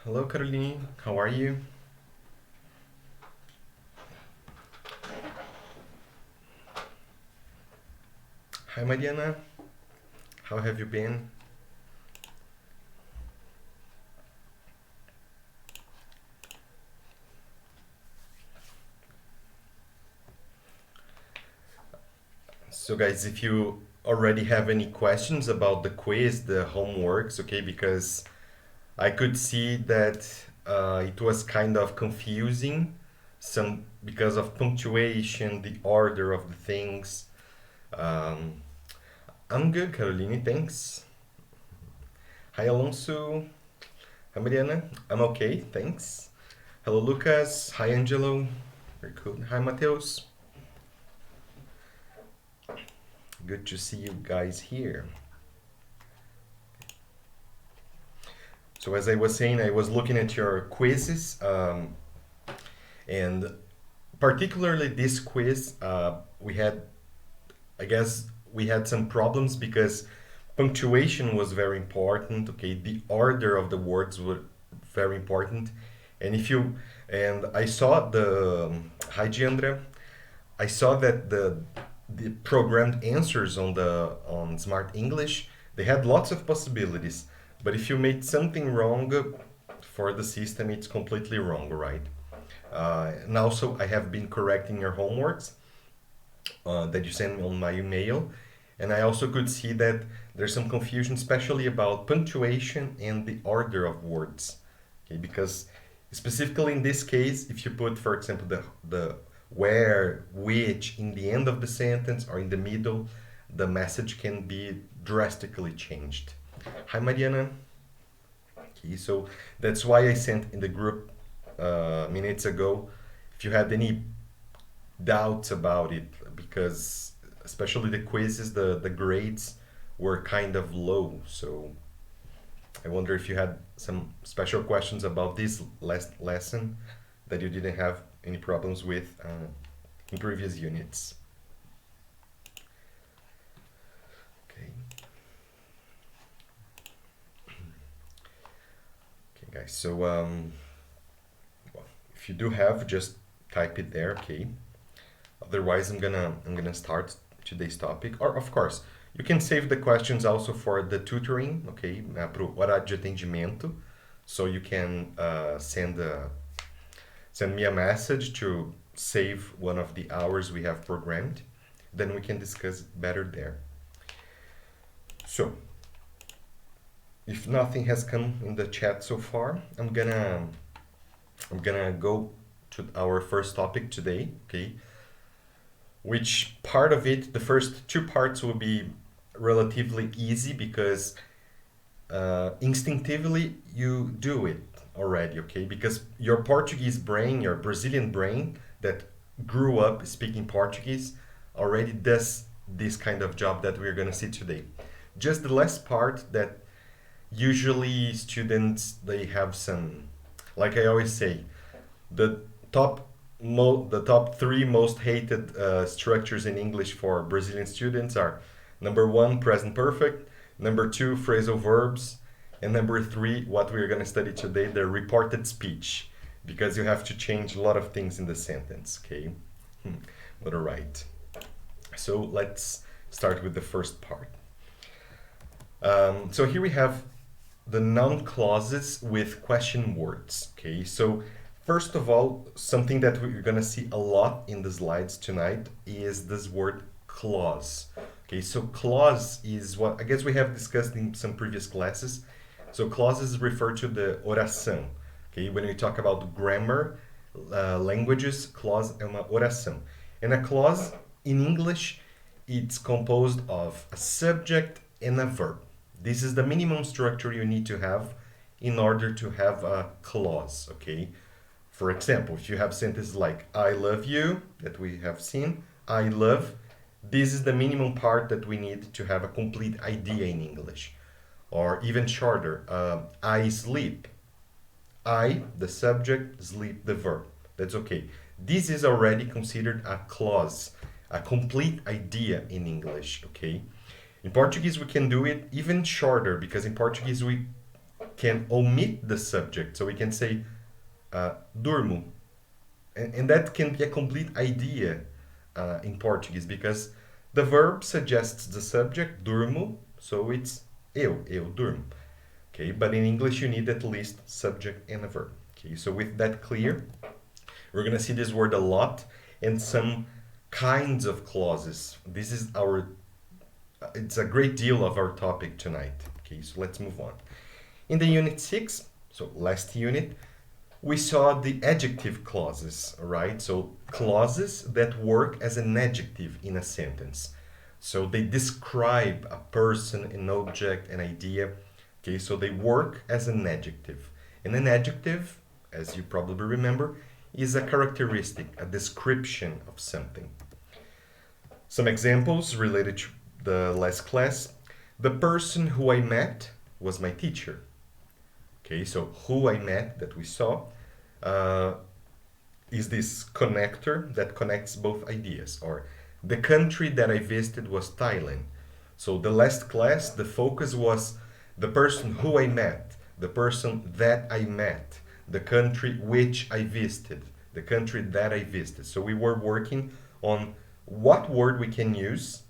Hello, Caroline. How are you? Hi, Mariana. How have you been? So, guys, if you already have any questions about the quiz, the homeworks, okay, because I could see that it was kind of confusing, some because of punctuation, the order of the things. Um, I'm good, Caroline. Thanks. Hi, Alonso. Hi, Mariana. I'm okay. Thanks. Hello, Lucas. Hi, Angelo. Very cool. Hi, Mateus. Good to see you guys here. So, as I was saying, I was looking at your quizzes, and particularly this quiz, I guess, we had some problems because punctuation was very important. Okay, the order of the words were very important, and if you and I saw the hi, Giandra. I saw that the programmed answers on the on Smart English, they had lots of possibilities. But if you made something wrong for the system, it's completely wrong, right? And also, I have been correcting your homeworks that you sent me on my email, and I also could see that there's some confusion, especially about punctuation and the order of words. Okay, because specifically in this case, if you put, for example, the where, which in the end of the sentence or in the middle, the message can be drastically changed. Hi, Mariana. Okay, so that's why I sent in the group minutes ago if you had any doubts about it, because especially the quizzes, the grades were kind of low. So I wonder if you had some special questions about this last lesson that you didn't have any problems with in previous units. Okay. Okay, guys. So well, if you do have, just type it there. Okay. Otherwise, I'm gonna start today's topic. Or of course, you can save the questions also for the tutoring. Okay, pro horário de atendimento. So you can send me a message to save one of the hours we have programmed. Then we can discuss better there. So, if nothing has come in the chat so far, I'm gonna go to our first topic today, okay? Which part of it, the first two parts will be relatively easy because instinctively you do it already, okay? Because your Portuguese brain, your Brazilian brain that grew up speaking Portuguese already does this kind of job that we're going to see today. Just the last part that usually students they have some, like I always say, the the top three most hated structures in English for Brazilian students are number one, present perfect, number two, phrasal verbs, and number three, what we're going to study today, the reported speech, because you have to change a lot of things in the sentence, okay? But all right. So let's start with the first part. So here we have the noun clauses with question words, okay? So first of all, something that we're gonna see a lot in the slides tonight is this word clause. Okay, so clause is what I guess we have discussed in some previous classes. So clauses refer to the oração. Okay, when we talk about grammar, languages, clause é uma oração. And a clause in English, it's composed of a subject and a verb. This is the minimum structure you need to have in order to have a clause, okay? For example, if you have sentences like I love you, that we have seen, I love, this is the minimum part that we need to have a complete idea in English. Or even shorter, I sleep. I, the subject, sleep, the verb. That's okay. This is already considered a clause, a complete idea in English, okay? In Portuguese, we can do it even shorter because in Portuguese we can omit the subject. So we can say durmo. And that can be a complete idea in Portuguese because the verb suggests the subject, durmo, so it's eu durmo. Okay, but in English you need at least subject and a verb. Okay, so with that clear, we're gonna see this word a lot and some kinds of clauses. This is it's a great deal of our topic tonight. Okay, so let's move on. In the unit 6, so last unit, we saw the adjective clauses, right? So clauses that work as an adjective in a sentence. So they describe a person, an object, an idea. Okay, so they work as an adjective. And an adjective, as you probably remember, is a characteristic, a description of something. Some examples related to the last class. The person who I met was my teacher. Okay, so who I met that we saw is this connector that connects both ideas. Or the country that I visited was Thailand. So the last class, the focus was the person who I met, the person that I met, the country which I visited, the country that I visited. So we were working on what word we can use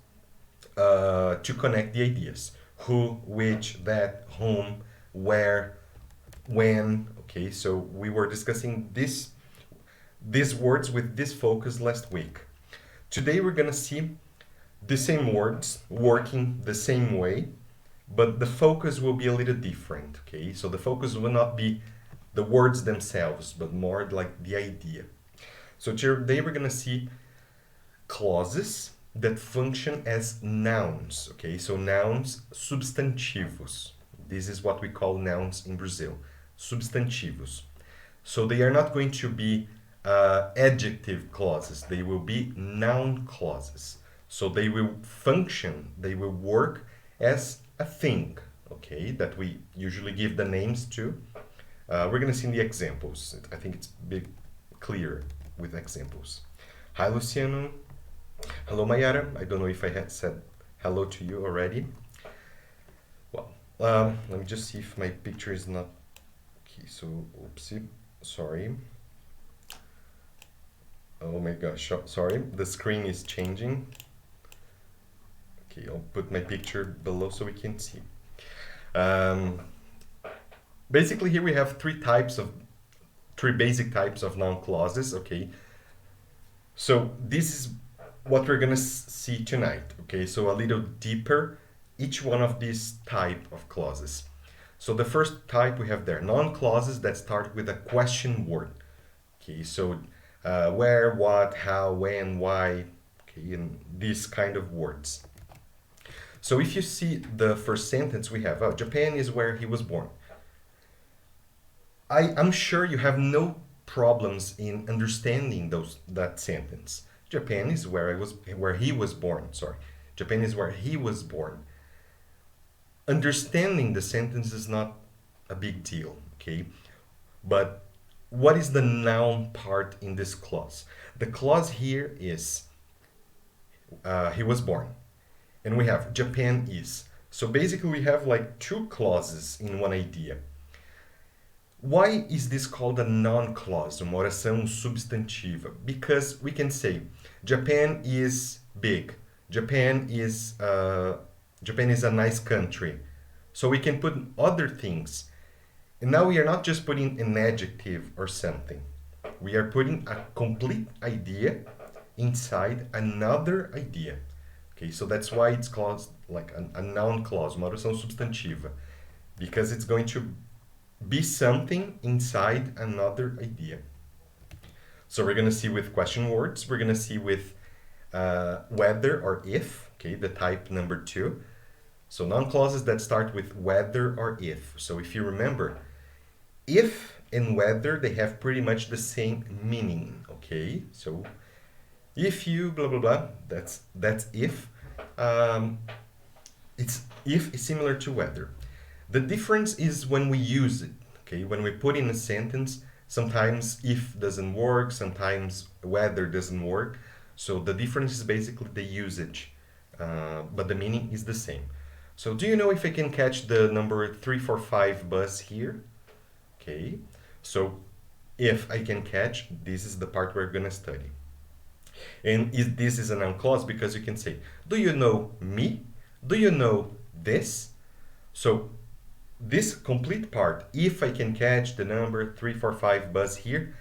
to connect the ideas. Who, which, that, whom, where, when. Okay, so we were discussing these words with this focus last week. Today we're gonna see the same words working the same way, but the focus will be a little different. Okay, so the focus will not be the words themselves, but more like the idea. So today we're gonna see clauses that function as nouns. Okay, so nouns, substantivos. This is what we call nouns in Brazil, substantivos. So they are not going to be adjective clauses, they will be noun clauses. So they will function, they will work as a thing, okay, that we usually give the names to. We're going to see in the examples. I think it's big clear with examples. Hi, Luciano. Hello, Mayara. I don't know if I had said hello to you already. Well, let me just see if my picture is not... Okay, so, oopsie, sorry. Oh my gosh, sorry, the screen is changing. Okay, I'll put my picture below so we can see. Basically here we have three basic types of noun clauses, okay? So this is what we're gonna see tonight, okay? So a little deeper, each one of these type of clauses. So the first type we have there, noun clauses that start with a question word. Okay, so where, what, how, when, why, okay, and these kind of words. So if you see the first sentence we have, Japan is where he was born. I'm sure you have no problems in understanding that sentence. Japan is where he was born. Sorry, Japan is where he was born. Understanding the sentence is not a big deal, okay? But what is the noun part in this clause? The clause here is he was born, and we have Japan is. So basically we have like two clauses in one idea. Why is this called a noun clause, uma oração substantiva? Because we can say Japan is big. Japan is a nice country. So we can put other things. And now we are not just putting an adjective or something. We are putting a complete idea inside another idea. Okay, so that's why it's called like a noun clause, uma oração substantiva. Because it's going to be something inside another idea. So we're going to see with question words. We're going to see with whether or if, okay, the type number 2. So noun clauses that start with whether or if. So if you remember, if and whether, they have pretty much the same meaning, okay? So if you blah blah blah, that's if. If is similar to whether. The difference is when we use it, okay? When we put in a sentence, sometimes if doesn't work, sometimes whether doesn't work. So the difference is basically the usage, but the meaning is the same. So do you know if I can catch the number 345 bus here? Okay, so if I can catch, this is the part we're gonna study. And this is a noun clause because you can say, do you know me? Do you know this? So this complete part, if I can catch the number 345 bus here,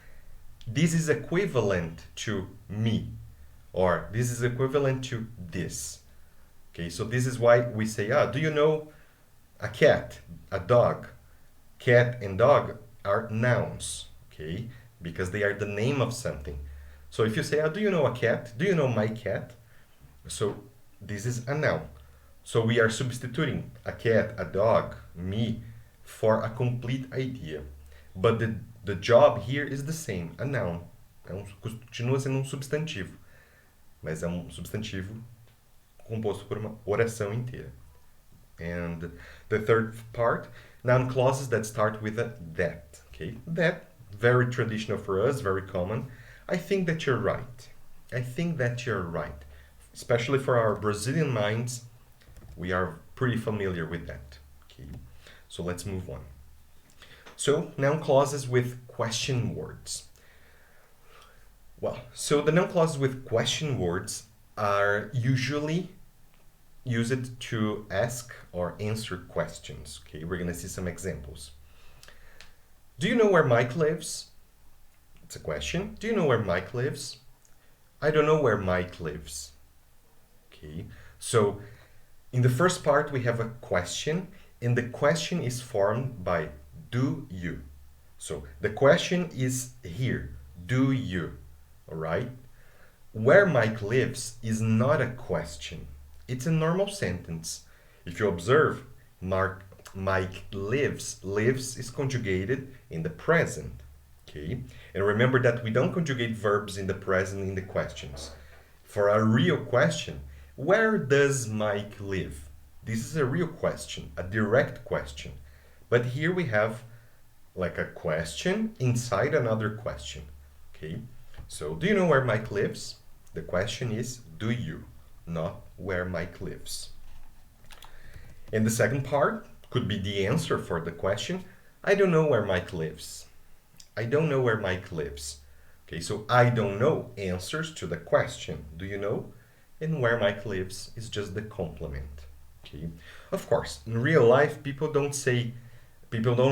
this is equivalent to me, or this is equivalent to this. Okay, so this is why we say, do you know a cat, a dog? Cat and dog are nouns, okay, because they are the name of something. So if you say, do you know a cat? Do you know my cat? So this is a noun. So we are substituting a cat, a dog, me, for a complete idea. But the job here is the same, a noun. Continua sendo um substantivo, mas é um substantivo composto por uma oração inteira. And the third part, noun clauses that start with a that. Okay, that, very traditional for us, very common. I think that you're right. I think that you're right. Especially for our Brazilian minds, we are pretty familiar with that. Okay, so let's move on. So, noun clauses with question words. Well, so the noun clauses with question words are usually used to ask or answer questions. Okay, we're gonna see some examples. Do you know where Mike lives? It's a question. Do you know where Mike lives? I don't know where Mike lives. Okay, so in the first part we have a question, and the question is formed by do you. So the question is here, do you, all right? Where Mike lives is not a question. It's a normal sentence. If you observe, Mike lives. Lives is conjugated in the present. Okay? And remember that we don't conjugate verbs in the present in the questions. For a real question, where does Mike live? This is a real question, a direct question. But here we have like a question inside another question. Okay? So, do you know where Mike lives? The question is, do you? Not where Mike lives. And the second part could be the answer for the question. I don't know where Mike lives. I don't know where Mike lives. Okay, so I don't know answers to the question, do you know? And where Mike lives is just the complement. Okay. Of course, in real life, people don't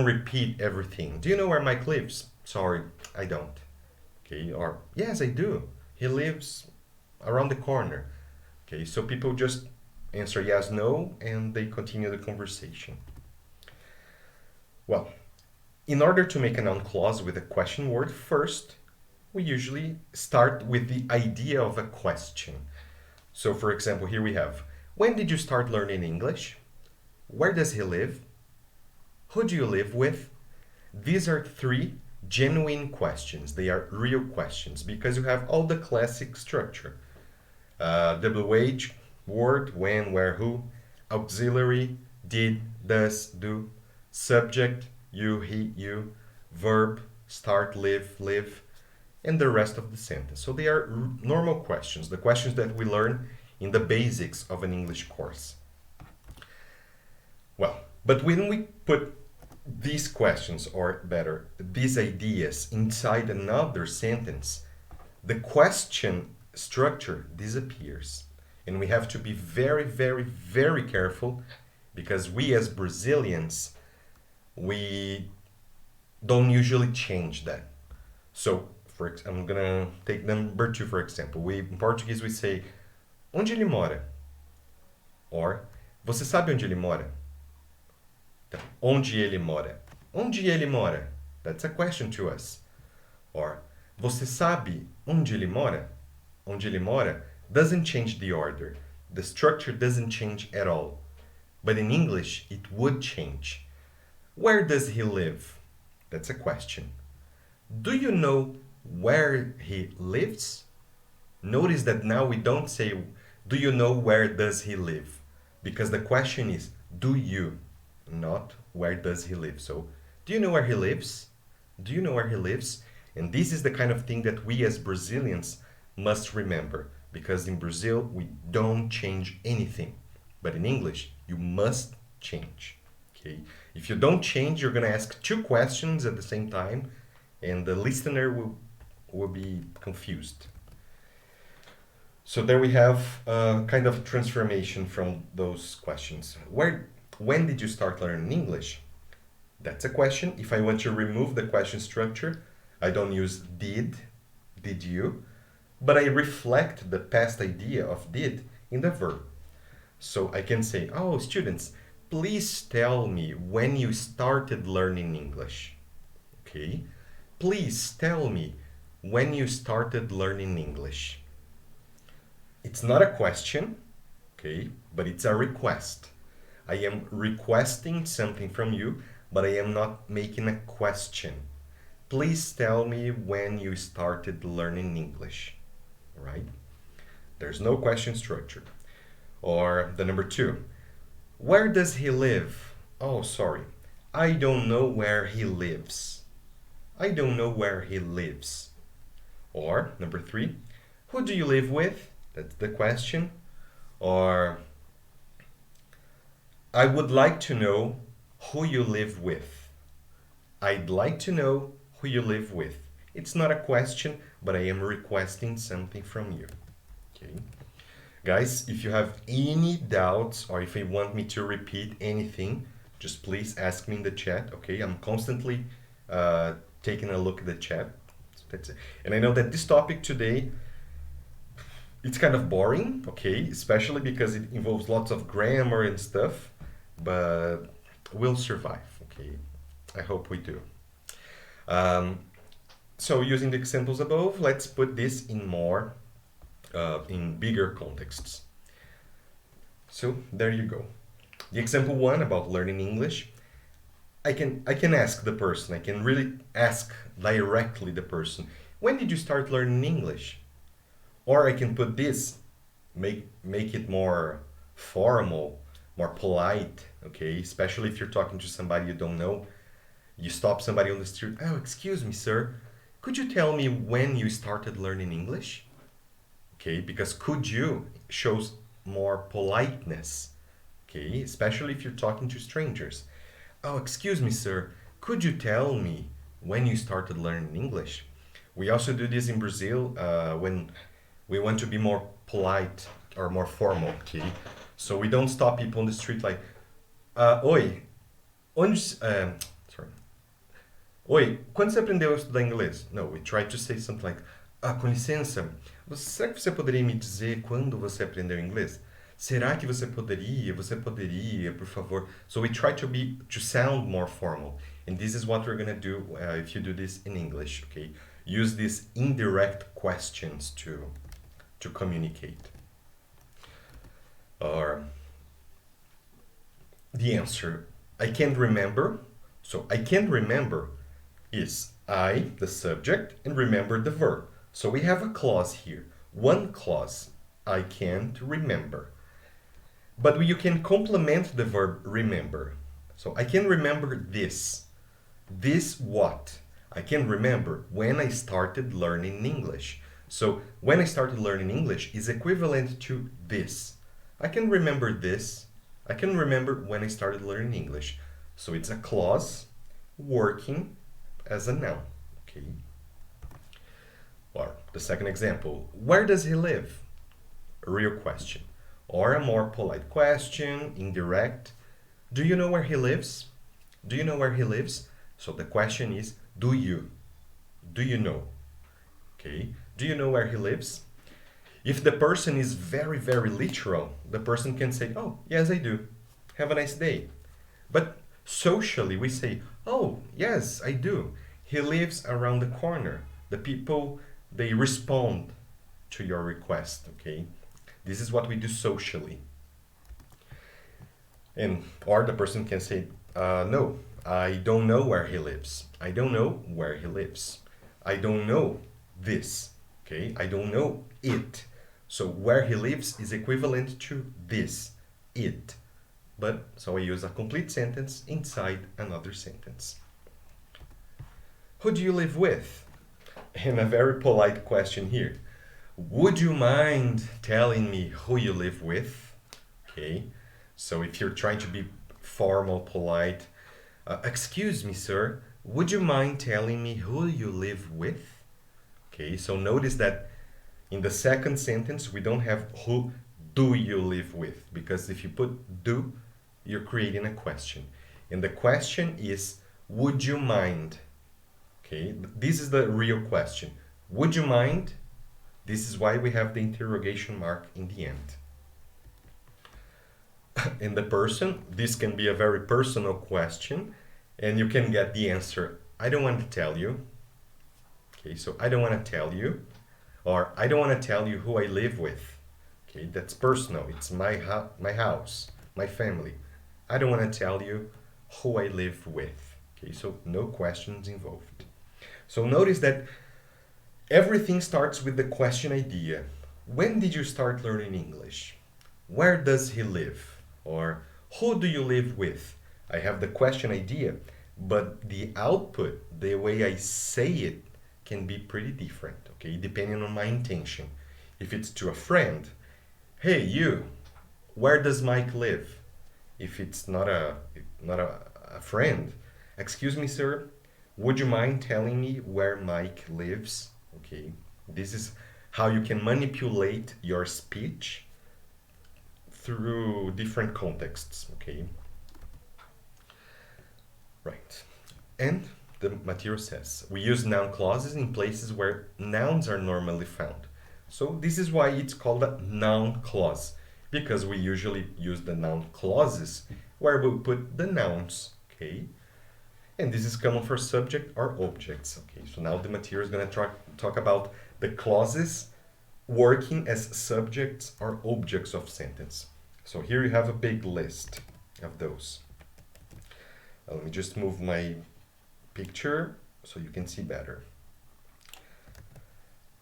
repeat everything. Do you know where Mike lives? Sorry, I don't. Okay, or yes, I do. He lives around the corner. Okay, so people just answer yes, no, and they continue the conversation. Well, in order to make a noun clause with a question word, first, we usually start with the idea of a question. So, for example, here we have, when did you start learning English? Where does he live? Who do you live with? These are three genuine questions. They are real questions because you have all the classic structure. WH, word, when, where, who, auxiliary, did, does, do, subject, you, he, you, verb, start, live, and the rest of the sentence. So they are normal questions, the questions that we learn in the basics of an English course. Well, but when we put these questions, or better, these ideas inside another sentence, the question structure disappears. And we have to be very, very, very careful because we as Brazilians, we don't usually change that. So, I'm gonna take number 2 for example. In Portuguese we say, onde ele mora? Or, você sabe onde ele mora? Então, onde ele mora? Onde ele mora? That's a question to us. Or, você sabe onde ele mora? Onde ele mora doesn't change the order. The structure doesn't change at all. But in English, it would change. Where does he live? That's a question. Do you know where he lives? Notice that now we don't say, do you know where does he live? Because the question is, do you? Not where does he live. So, do you know where he lives? Do you know where he lives? And this is the kind of thing that we as Brazilians must remember. Because in Brazil, we don't change anything. But in English, You must change. Okay? If you don't change, you're going to ask two questions at the same time, and the listener will be confused. So there we have a kind of transformation from those questions. When did you start learning English? That's a question. If I want to remove the question structure, I don't use did you, but I reflect the past idea of did in the verb. So I can say, oh, students, please tell me when you started learning English. Okay? Please tell me when you started learning English. It's not a question, okay, but it's a request. I am requesting something from you, but I am not making a question. Please tell me when you started learning English, right? There's no question structure. Or the number 2, where does he live? Oh, sorry, I don't know where he lives. I don't know where he lives. Or number 3, who do you live with? That's the question. Or I would like to know who you live with. I'd like to know who you live with. It's not a question, but I am requesting something from you. Okay. Guys, if you have any doubts or if you want me to repeat anything, just please ask me in the chat. Okay, I'm constantly taking a look at the chat. So that's it. And I know that this topic today, it's kind of boring, okay, especially because it involves lots of grammar and stuff, but we'll survive, okay? I hope we do. So using the examples above, let's put this in in bigger contexts. So there you go. The example 1 about learning English, I can ask the person, I can really ask directly the person, when did you start learning English? Or I can put this, make it more formal, more polite, okay? Especially if you're talking to somebody you don't know. You stop somebody on the street, oh, excuse me, sir, could you tell me when you started learning English? Okay, because could you shows more politeness, okay? Especially if you're talking to strangers. Oh, excuse me, sir, could you tell me when you started learning English? We also do this in Brazil when we want to be more polite or more formal, okay? So we don't stop people on the street like, oi, sorry. Oi, quando você aprendeu a estudar inglês? No, we try to say something like, com licença, será que você poderia me dizer quando você aprendeu inglês? Será que você poderia, por favor? So we try to sound more formal. And this is what we're gonna do if you do this in English, okay? Use these indirect questions to communicate. Or the answer, I can't remember. So I can't remember is I, the subject, and remember the verb. So we have a clause here. One clause, I can't remember. But you can complement the verb remember. So I can remember this. This what? I can remember when I started learning English. So when I started learning English is equivalent to this. I can remember this. I can remember when I started learning English. So it's a clause working as a noun. Okay. Or the second example, where does he live? A real question. Or a more polite question, indirect. Do you know where he lives? Do you know where he lives? So the question is, do you? Do you know? Okay. Do you know where he lives? If the person is very, very literal, the person can say, oh, yes, I do. Have a nice day. But socially, we say, oh, yes, I do. He lives around the corner. The people, they respond to your request, okay? This is what we do socially. Or the person can say, no, I don't know where he lives. I don't know where he lives. I don't know this, okay? I don't know it. So where he lives is equivalent to this, it. But, so I use a complete sentence inside another sentence. Who do you live with? And a very polite question here. Would you mind telling me who you live with? Okay, So if you're trying to be formal, polite, excuse me, sir, would you mind telling me who you live with? Okay, so notice that in the second sentence, we don't have who do you live with, because if you put do, you're creating a question. And the question is, would you mind? Okay, this is the real question. Would you mind? This is why we have the interrogation mark in the end. In the person, this can be a very personal question, and you can get the answer, I don't want to tell you. Okay, so I don't want to tell you, or I don't want to tell you who I live with. Okay, that's personal. It's my house, my family. I don't want to tell you who I live with. Okay, so no questions involved. So notice that everything starts with the question idea. When did you start learning English? Where does he live? Or who do you live with? I have the question idea, but the output, the way I say it, can be pretty different, okay, depending on my intention. If it's to a friend, hey you, where does Mike live? If it's not a friend, excuse me sir, would you mind telling me where Mike lives? Okay, this is how you can manipulate your speech through different contexts, okay? Right. And the material says, we use noun clauses in places where nouns are normally found. So this is why it's called a noun clause, because we usually use the noun clauses where we put the nouns, okay? And this is common for subject or objects, okay? So now the material is going to talk about the clauses working as subjects or objects of sentence. So here you have a big list of those. Let me just move my picture so you can see better.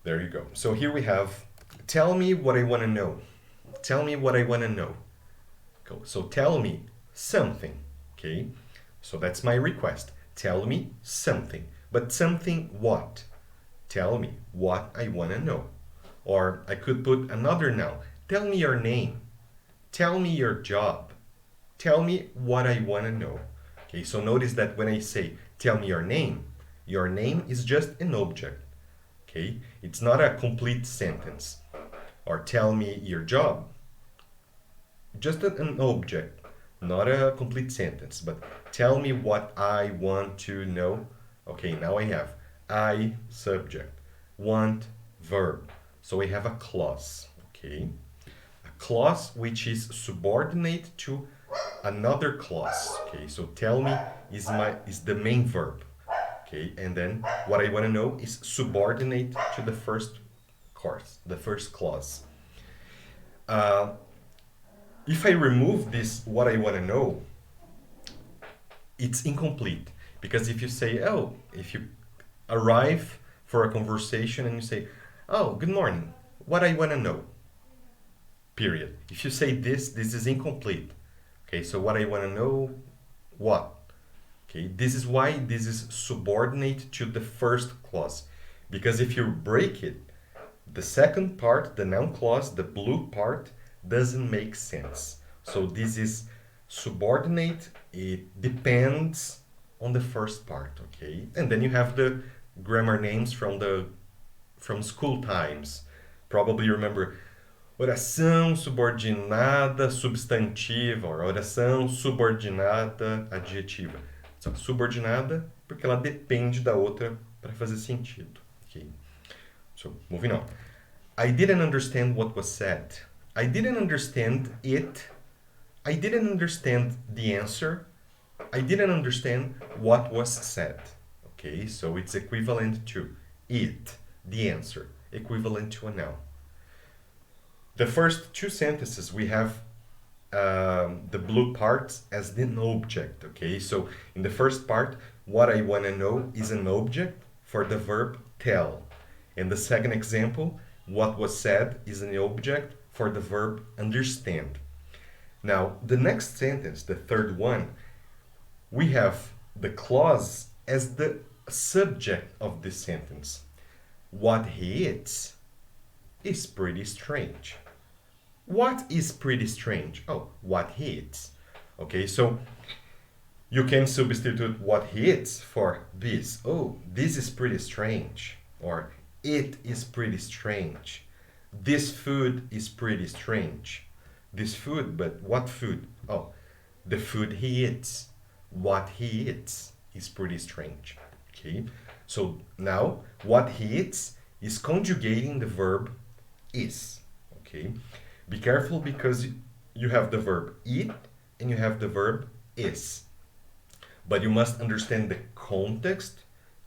There you go. So here we have, tell me what I want to know. Tell me what I want to know. Go. So tell me something, okay? So that's my request. Tell me something. But something what? Tell me what I want to know. Or I could put another noun. Tell me your name. Tell me your job. Tell me what I want to know. Okay, so notice that when I say tell me your name is just an object. Okay, it's not a complete sentence. Or tell me your job. Just an object, not a complete sentence. But tell me what I want to know. Okay, now I have I subject, want verb. So we have a clause. Okay, a clause which is subordinate to another clause. Okay, so tell me is the main verb. Okay, and then what I want to know is subordinate to the first clause. If I remove this what I want to know, it's incomplete, because if you say, oh, if you arrive for a conversation and you say, oh, good morning, what I want to know, period. If you say this is incomplete. Okay, so what I want to know, what? Okay, this is why this is subordinate to the first clause. Because if you break it, the second part, the noun clause, the blue part, doesn't make sense. So this is subordinate, it depends on the first part, okay? And then you have the grammar names from school times. Probably you remember oração subordinada substantiva, or oração subordinada adjetiva. So, subordinada porque ela depende da outra para fazer sentido. Okay. So, moving on. I didn't understand what was said. I didn't understand it. I didn't understand the answer. I didn't understand what was said. Okay, so it's equivalent to it, the answer, equivalent to a noun. The first two sentences, we have the blue parts as an object, okay? So in the first part, what I want to know is an object for the verb tell. In the second example, what was said is an object for the verb understand. Now, the next sentence, the third one, we have the clause as the subject of this sentence. What he eats is pretty strange. What is pretty strange? Oh, what he eats. Okay, so you can substitute what he eats for this. Oh, this is pretty strange. Or it is pretty strange. This food is pretty strange. This food, but what food? Oh, the food he eats. What he eats is pretty strange. Okay, so now what he eats is conjugating the verb is. Okay, be careful because you have the verb eat and you have the verb is. But you must understand the context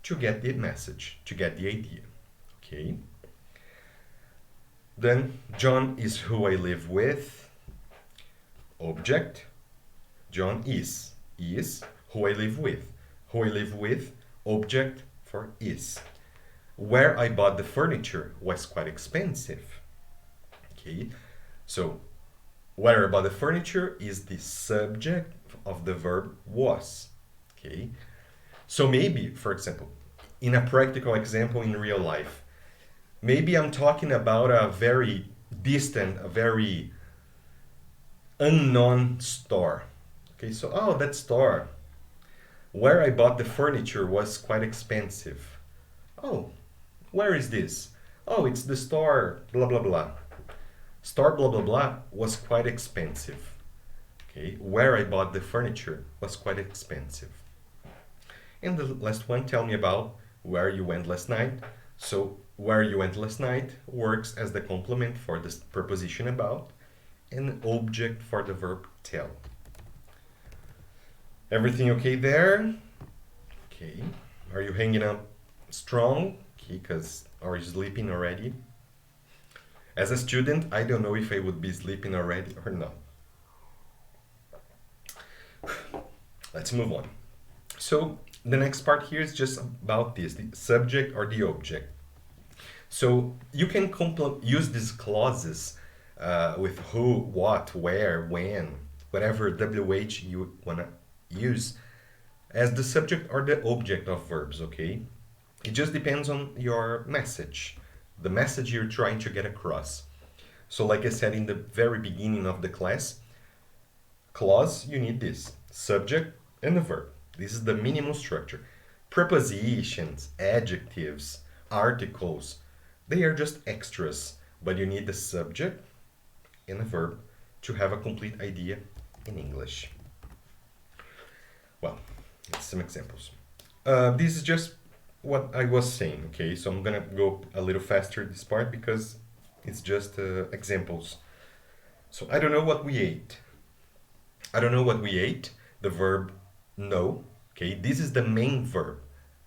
to get the message, to get the idea. Okay? Then, John is who I live with. Object. John is who I live with. Who I live with, object for is. Where I bought the furniture was quite expensive. Okay? So, where I bought the furniture is the subject of the verb was. Okay, so maybe, for example, in a practical example in real life, maybe I'm talking about a very distant, a very unknown store. Okay, so, oh, that store where I bought the furniture was quite expensive. Oh, where is this? Oh, it's the store, blah, blah, blah. Store, blah, blah, blah was quite expensive. Okay, where I bought the furniture was quite expensive. And the last one, tell me about where you went last night. So where you went last night works as the complement for the preposition about and an object for the verb tell. Everything okay there? Okay. Are you hanging up strong? Okay, because are you sleeping already? As a student, I don't know if I would be sleeping already or not. Let's move on. So the next part here is just about this, the subject or the object. So you can use these clauses with who, what, where, when, whatever WH you want to use as the subject or the object of verbs, okay? It just depends on your message, the message you're trying to get across. So like I said in the very beginning of the class, clause, you need this, subject and the verb. This is the minimum structure. Prepositions, adjectives, articles, they are just extras, but you need the subject and the verb to have a complete idea in English. Well, some examples. This is just what I was saying, okay? So I'm gonna go a little faster this part because it's just examples. So I don't know what we ate. I don't know what we ate. The verb know, okay? This is the main verb,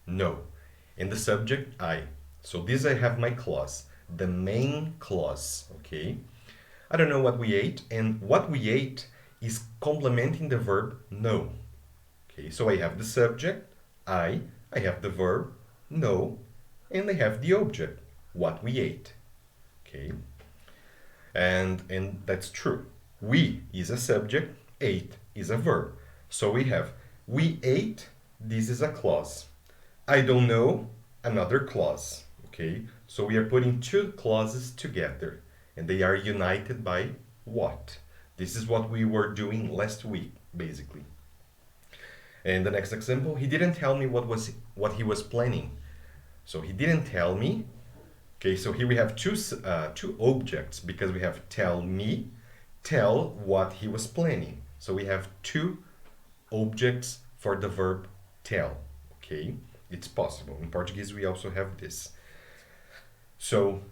know. And the subject, I. So this I have my clause, the main clause, okay? I don't know what we ate, and what we ate is complementing the verb know. Okay, so I have the subject, I have the verb, know, and I have the object, what we ate. Okay, and that's true. We is a subject, ate is a verb. So we have we ate, this is a clause. I don't know, another clause. Okay, so we are putting two clauses together and they are united by what? This is what we were doing last week, basically. And the next example, he didn't tell me what he was planning. So he didn't tell me. Okay, so here we have two objects because we have tell me, tell what he was planning. So we have two objects for the verb tell. Okay, it's possible. In Portuguese, we also have this. So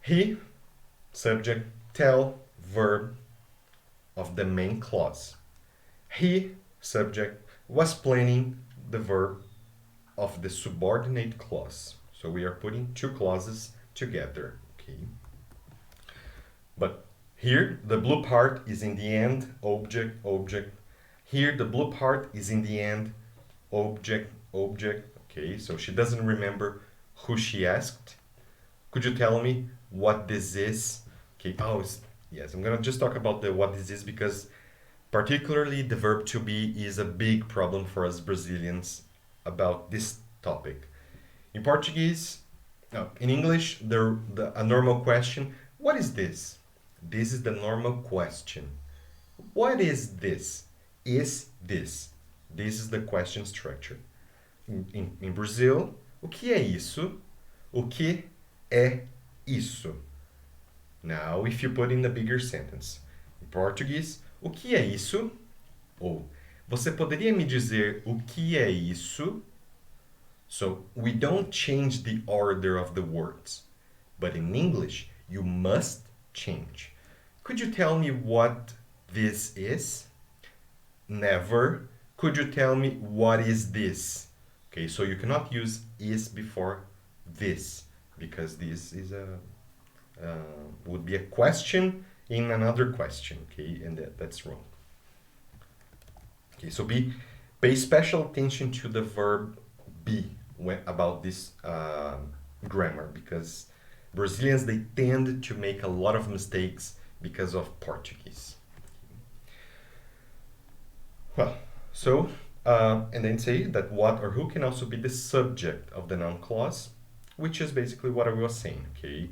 he, subject, tell, verb of the main clause. He, subject, was planning, the verb of the subordinate clause. So we are putting two clauses together, okay? But here the blue part is in the end, object, object. Here the blue part is in the end, object, object, okay? So she doesn't remember who she asked. Could you tell me what this is? Okay, yes, I'm gonna just talk about the what this is because particularly the verb to be is a big problem for us Brazilians about this topic. In Portuguese, no, in English, a normal question, what is this? This is the normal question. What is this? Is this? This is the question structure. Em Brazil, o que é isso? O que é isso? Now, if you put in a bigger sentence. Em português, o que é isso? Ou, você poderia me dizer o que é isso? So, we don't change the order of the words. But in English, you must change. Could you tell me what this is? Never. Could you tell me what is this? Okay, so you cannot use is before this because this is would be a question in another question, okay, and that's wrong. Okay, so pay special attention to the verb be about this grammar because Brazilians, they tend to make a lot of mistakes because of Portuguese. Well, so, and then say that what or who can also be the subject of the noun clause, which is basically what I was saying, okay?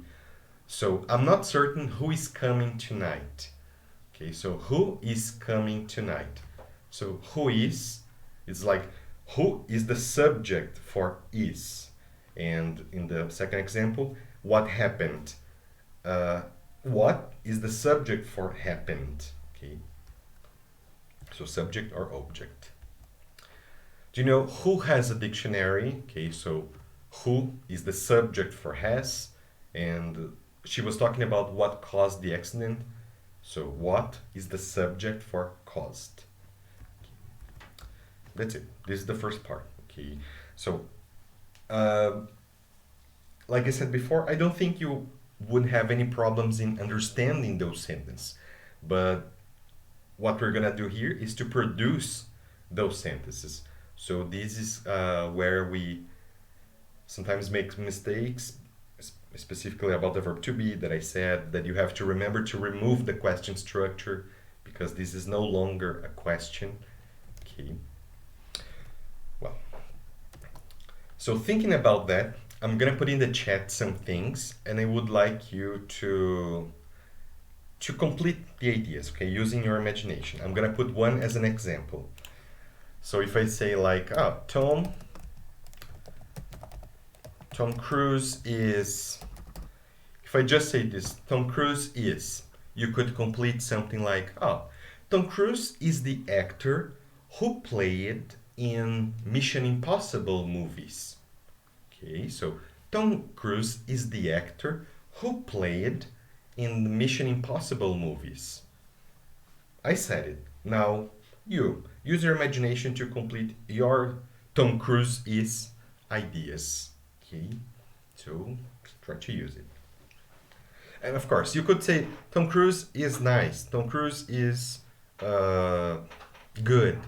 So, I'm not certain who is coming tonight. Okay, so who is coming tonight? So, who is like, who is the subject for is? And in the second example, what happened? What is the subject for happened? Okay. So subject or object. Do you know who has a dictionary? Okay, so who is the subject for has, and she was talking about what caused the accident. So what is the subject for caused? That's it. This is the first part. Okay, so like I said before, I don't think you would have any problems in understanding those sentences. But what we're gonna do here is to produce those sentences. So this is where we sometimes make mistakes, specifically about the verb to be that I said that you have to remember to remove the question structure because this is no longer a question. Okay. Well, so thinking about that, I'm gonna put in the chat some things and I would like you to complete the ideas, okay, using your imagination. I'm gonna put one as an example. So if I say like, oh, Tom Cruise is, if I just say this, Tom Cruise is, you could complete something like, oh, Tom Cruise is the actor who played in Mission Impossible movies. Okay, so Tom Cruise is the actor who played in the Mission Impossible movies. I said it. Now you use your imagination to complete your Tom Cruise is ideas. Okay, so try to use it. And of course, you could say Tom Cruise is nice. Tom Cruise is good.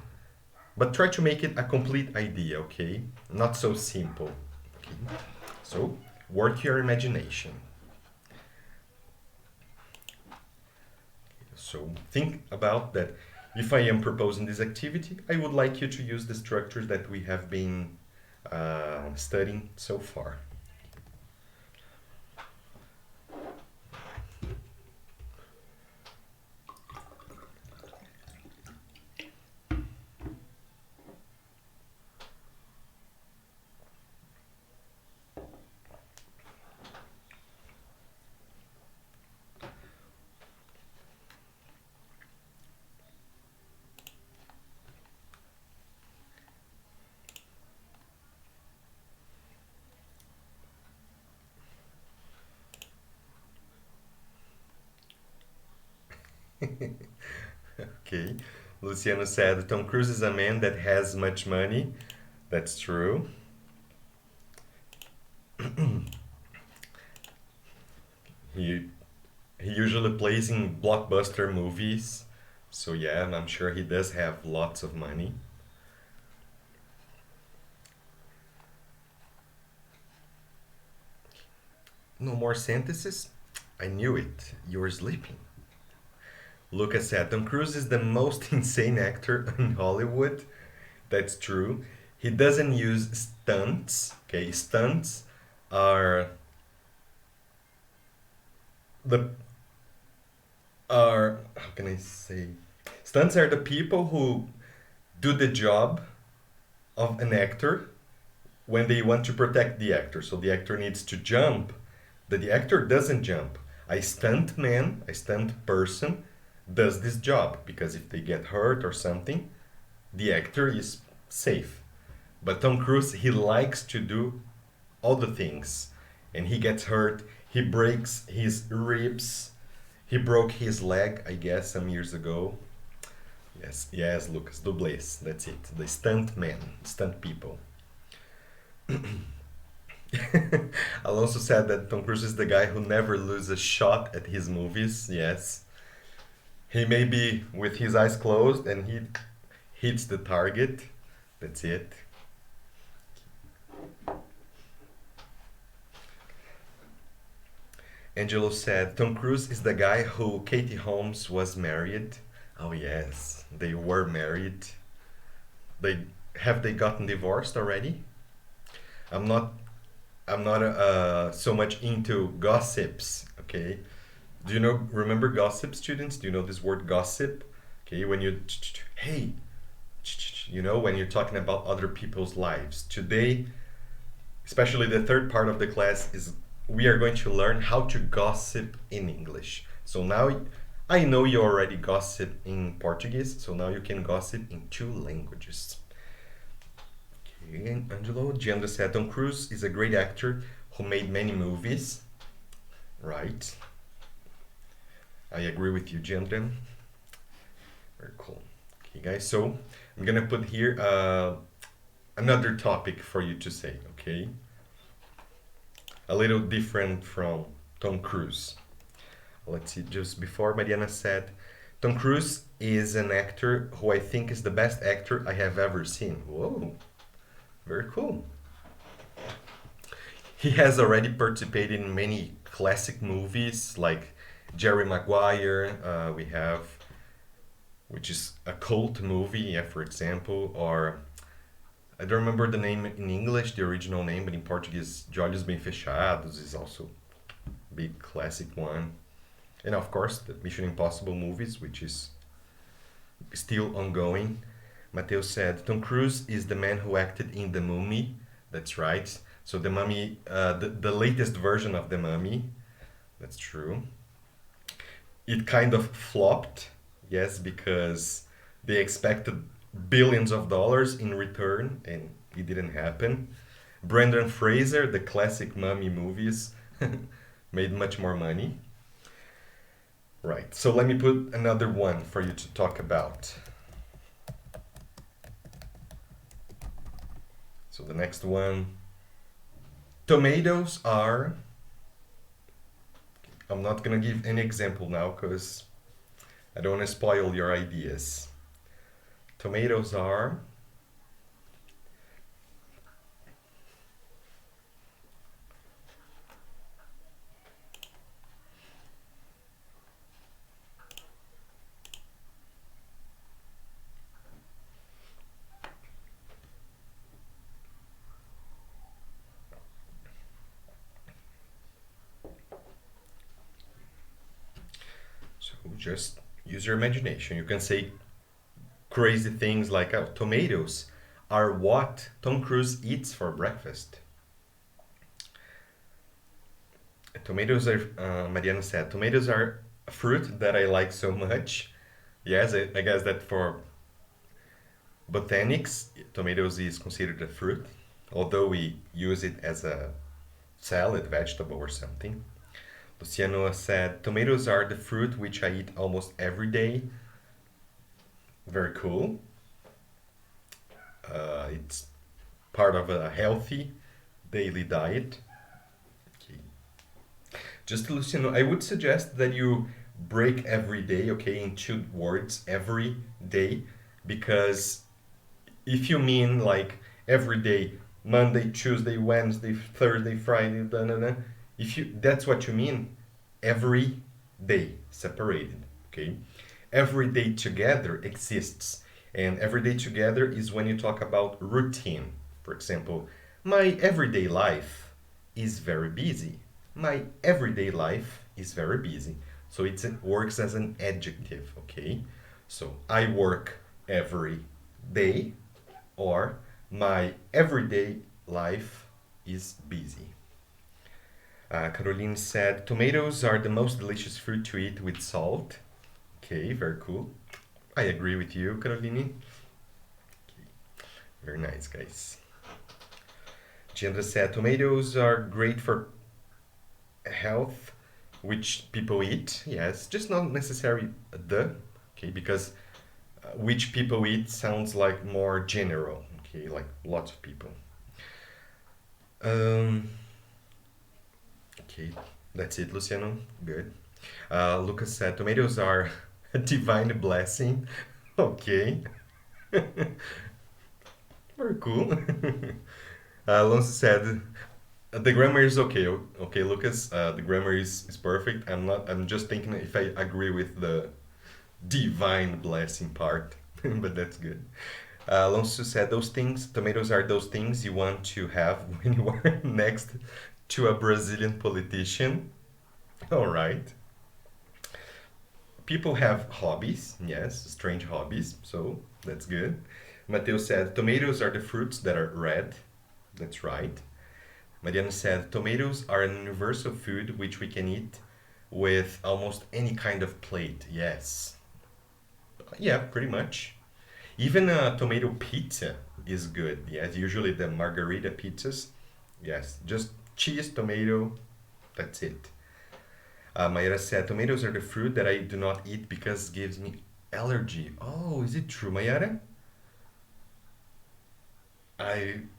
But try to make it a complete idea, okay? Not so simple. Okay? So work your imagination. So think about that. If I am proposing this activity, I would like you to use the structures that we have been studying so far. Okay, Luciano said Tom Cruise is a man that has much money. That's true. he usually plays in blockbuster movies, so yeah, I'm sure he does have lots of money. No more sentences? I knew it. You're sleeping. Lucas said Tom Cruise is the most insane actor in Hollywood. That's true. He doesn't use stunts. Okay, stunts are the are, how can I say? Stunts are the people who do the job of an actor when they want to protect the actor. So the actor needs to jump, but the actor doesn't jump. A stunt man, a stunt person, does this job because if they get hurt or something, the actor is safe. But Tom Cruise, he likes to do all the things, and he gets hurt. He breaks his ribs. He broke his leg, I guess, some years ago. Yes, yes, Lucas, doblés. That's it. The stunt men, stunt people. Alonso said that Tom Cruise is the guy who never loses a shot at his movies. Yes. He may be with his eyes closed and he hits the target. That's it. Angelo said Tom Cruise is the guy who Katie Holmes was married. Oh yes, they were married. They have they gotten divorced already? I'm not I'm not so much into gossips. Okay, do you know? Remember gossip, students? Do you know this word gossip? Okay, when you hey, when you're talking about other people's lives. Today, especially the third part of the class is we are going to learn how to gossip in English. So now I know you already gossip in Portuguese, so now you can gossip in two languages. Okay, Angelo, Gianna said Tom Cruise is a great actor who made many movies. Right. I agree with you, Gianna. Very cool. Okay, guys, so I'm gonna put here another topic for you to say, okay? A little different from Tom Cruise. Let's see, just before Mariana said, Tom Cruise is an actor who I think is the best actor I have ever seen. Whoa, very cool. He has already participated in many classic movies like Jerry Maguire, we have, which is a cult movie, yeah, for example, or I don't remember the name in English, the original name, but in Portuguese, De Olhos Bem Fechados is also a big classic one. And of course, the Mission Impossible movies, which is still ongoing. Mateo said, Tom Cruise is the man who acted in The Mummy. That's right. So The Mummy, the latest version of The Mummy. That's true. It kind of flopped, yes, because they expected billions of dollars in return, and it didn't happen. Brendan Fraser, the classic Mummy movies, made much more money. Right, so let me put another one for you to talk about. So the next one, tomatoes are, I'm not gonna give any example now because I don't want to spoil your ideas. Tomatoes are so just use your imagination. You can say crazy things like oh, tomatoes are what Tom Cruise eats for breakfast. Tomatoes are, Mariana said, tomatoes are a fruit that I like so much. Yes, I guess that for botanics, tomatoes is considered a fruit, although we use it as a salad, vegetable, or something. Luciano said, tomatoes are the fruit which I eat almost every day. Very cool. It's part of a healthy daily diet. Okay. Just Luciano, I would suggest that you break every day, okay, in two words, every day, because if you mean like every day, Monday, Tuesday, Wednesday, Thursday, Friday, da, da, da, if you that's what you mean, every day separated, okay? Every day together exists, and every day together is when you talk about routine. For example, my everyday life is very busy. My everyday life is very busy. So it works as an adjective, okay? So I work every day, or my everyday life is busy. Caroline said, tomatoes are the most delicious fruit to eat with salt. Okay, very cool. I agree with you, Caroline. Okay, very nice, guys. Giandra said, tomatoes are great for health, which people eat. Yes, just not necessarily the, okay, because which people eat sounds like more general, okay, like lots of people. Um, okay, that's it, Luciano. Good. Lucas said, tomatoes are a divine blessing. Okay, very cool. Alonso said, the grammar is okay. Okay, Lucas, the grammar is perfect. I'm just thinking if I agree with the divine blessing part, but that's good. Alonso said, those things, tomatoes are those things you want to have when you are next to a Brazilian politician. All right. People have hobbies, yes, strange hobbies, so that's good. Mateo said, tomatoes are the fruits that are red. That's right. Mariana said, tomatoes are an universal food which we can eat with almost any kind of plate. Yes. Yeah, pretty much. Even a tomato pizza is good. Yes, usually the margarita pizzas. Yes, just cheese, tomato, that's it. Mayra said, tomatoes are the fruit that I do not eat because it gives me allergy. Oh, is it true, Mayara?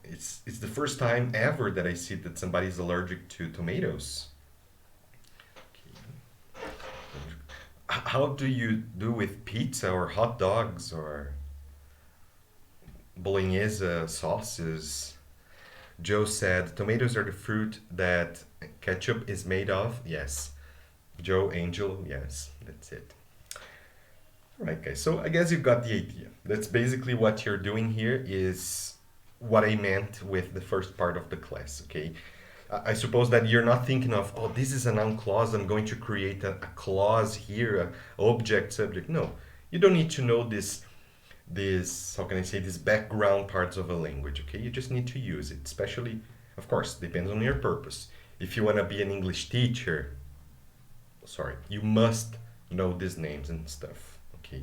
It's the first time ever that I see that somebody's allergic to tomatoes. How do you do with pizza or hot dogs or bolognese sauces? Joe said, tomatoes are the fruit that ketchup is made of. Yes. Joe, Angel, yes, that's it. All right, guys. So I guess you got the idea. That's basically what you're doing here is what I meant with the first part of the class, okay? I suppose that you're not thinking of, oh, this is a noun clause, I'm going to create a clause here, a object, subject. No, you don't need to know this, how can I say, these background parts of a language, okay? You just need to use it, especially, of course, depends on your purpose. If you want to be an English teacher, sorry, you must know these names and stuff, okay?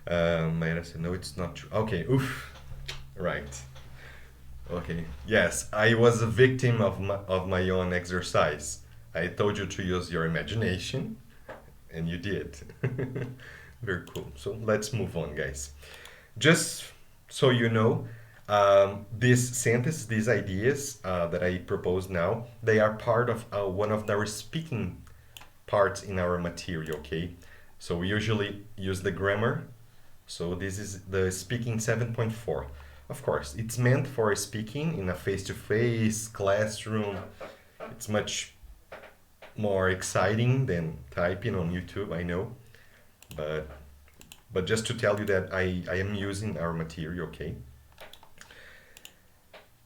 Mayra said, no, it's not true. Okay, oof, right. Okay, yes, I was a victim of my own exercise. I told you to use your imagination, and you did. Very cool. So let's move on, guys. Just so you know, these sentences, these ideas that I propose now, they are part of one of our speaking parts in our material, okay? So we usually use the grammar. So this is the speaking 7.4. Of course, it's meant for speaking in a face-to-face classroom. It's much more exciting than typing on YouTube, I know. But just to tell you that I am using our material, okay?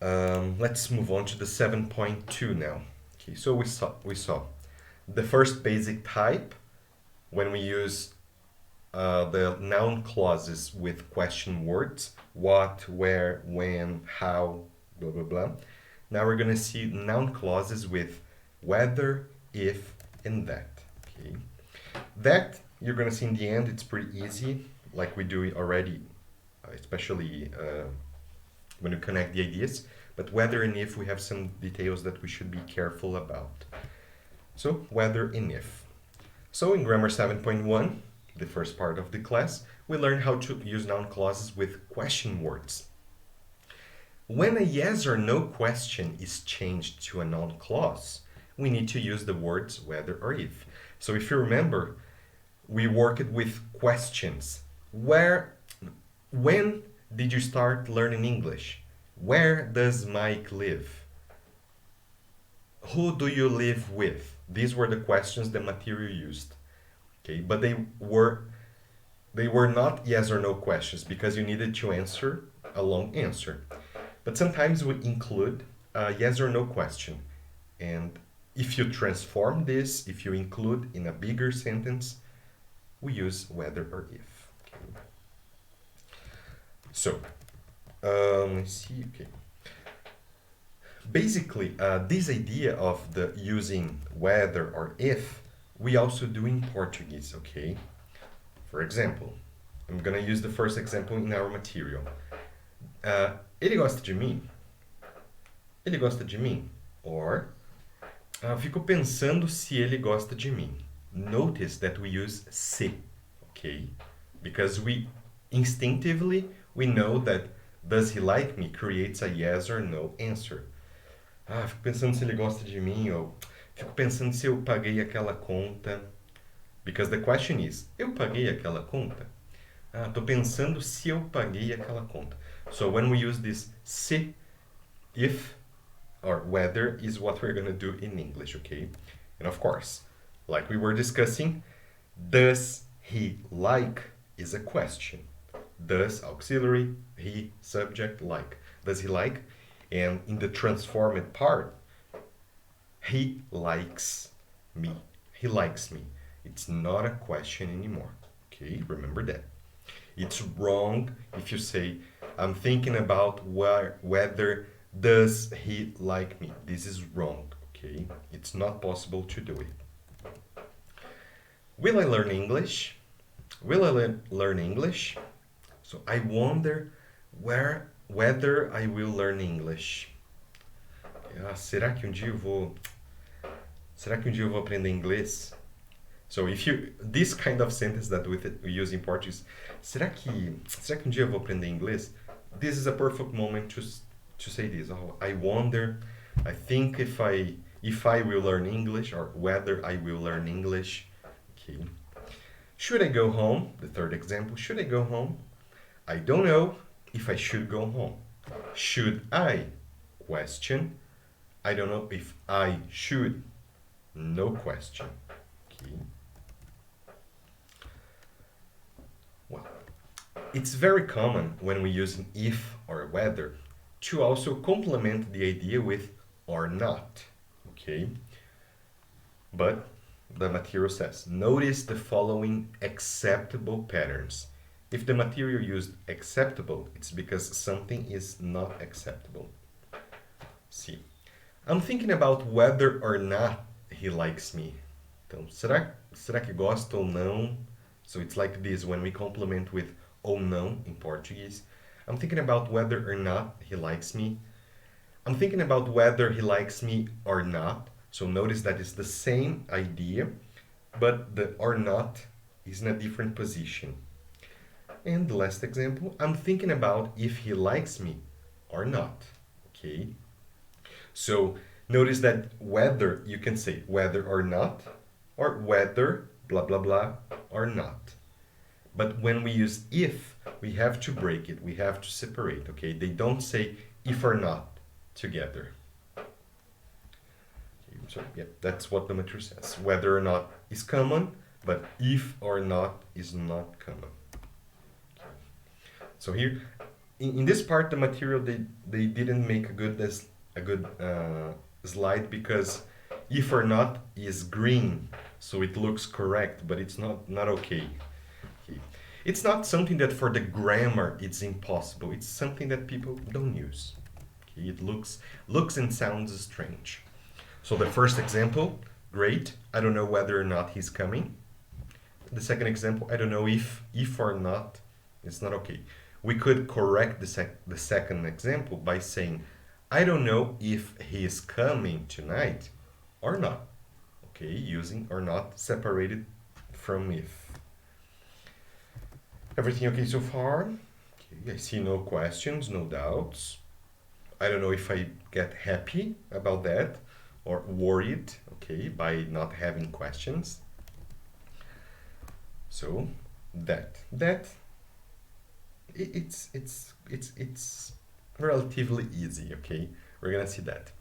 Let's move on to the 7.2 now. Okay, so we saw the first basic type when we use the noun clauses with question words, what, where, when, how, blah, blah, blah. Now we're going to see noun clauses with whether, if, and that. Okay. That, you're going to see in the end, it's pretty easy, like we do it already, especially when we connect the ideas. But whether and if, we have some details that we should be careful about. So, whether and if. So, in Grammar 7.1, the first part of the class, we learn how to use noun clauses with question words. When a yes or no question is changed to a noun clause, we need to use the words whether or if. So if you remember, we worked with questions. When did you start learning English? Where does Mike live? Who do you live with? These were the questions the material used. Okay, but they were not yes or no questions because you needed to answer a long answer. But sometimes we include a yes or no question, and if you transform this, if you include in a bigger sentence, we use whether or if. Okay. So, let's see, okay. Basically, this idea of the using whether or if, we also do in Portuguese, okay? For example, I'm gonna use the first example in our material. Ele gosta de mim? Ele gosta de mim? Or, fico pensando se ele gosta de mim. Notice that we use se, okay? Because we instinctively, we know that does he like me creates a yes or no answer. Fico pensando se ele gosta de mim, ou fico pensando se eu paguei aquela conta. Because the question is, eu paguei aquela conta? Tô pensando se eu paguei aquela conta. So when we use this se, if, or whether is what we're going to do in English, okay? And of course, like we were discussing, does he like is a question. Does, auxiliary, he, subject, like. Does he like? And in the transformed part, he likes me. He likes me. It's not a question anymore, okay? Remember that. It's wrong if you say, I'm thinking about whether does he like me. This is wrong, okay? It's not possible to do it. Will I learn English? Will I learn English? So I wonder whether I will learn English. Será que um dia eu vou aprender inglês? So if you, this kind of sentence that we use in Portuguese, será que um dia eu vou aprender inglês? This is a perfect moment to say this. Oh, I wonder, I think if I will learn English, or whether I will learn English. Okay. Should I go home? The third example, should I go home? I don't know if I should go home. Should I? Question. I don't know if I should. No question. Okay. Well, it's very common when we use an if or whether to also complement the idea with or not, okay? But the material says, notice the following acceptable patterns. If the material used acceptable, it's because something is not acceptable. See, I'm thinking about whether or not he likes me. Então, será que gosta ou não? So it's like this when we complement with ou não in Portuguese. I'm thinking about whether or not he likes me. I'm thinking about whether he likes me or not. So notice that it's the same idea, but the or not is in a different position. And the last example, I'm thinking about if he likes me or not. Okay? So notice that whether, you can say whether or not, or whether blah blah blah or not. But when we use if, we have to break it, we have to separate, okay? They don't say if or not together. Okay, so yeah, that's what the material says. Whether or not is common, but if or not is not common. Okay. So here, in this part, the material, they didn't make a good slide because if or not is green, so it looks correct, but it's not okay. It's not something that for the grammar it's impossible. It's something that people don't use. Okay? It looks and sounds strange. So the first example, great. I don't know whether or not he's coming. The second example, I don't know if or not, it's not okay. We could correct the second example by saying, I don't know if he is coming tonight or not. Okay, using or not separated from if. Everything okay so far? Okay, I see no questions, no doubts. I don't know if I get happy about that or worried, okay, by not having questions. So it's relatively easy, okay? We're gonna see that.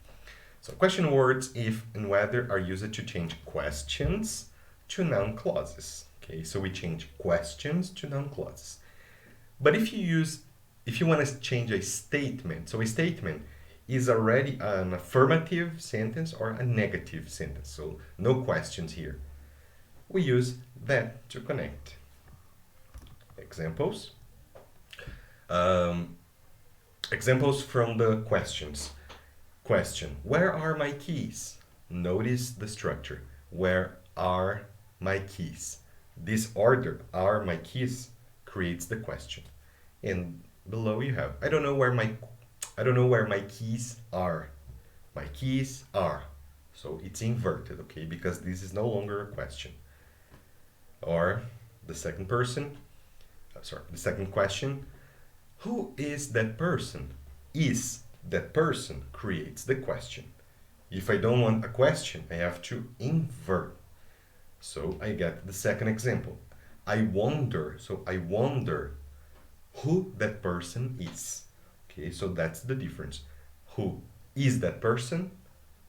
So question words if and whether are used to change questions to noun clauses. Okay, so we change questions to noun clauses. But if you want to change a statement, so a statement, is already an affirmative sentence or a negative sentence. So no questions here. We use that to connect. Examples. Um, Examples from the questions. Question, where are my keys? Notice the structure. Where are my keys? This order, are my keys, creates the question. And below you have, I don't know where my keys are. My keys are. So it's inverted, okay? Because this is no longer a question. Or the second question, who is that person? Is that person creates the question. If I don't want a question, I have to invert. So I get the second example. I wonder who that person is. Okay, so that's the difference. Who is that person?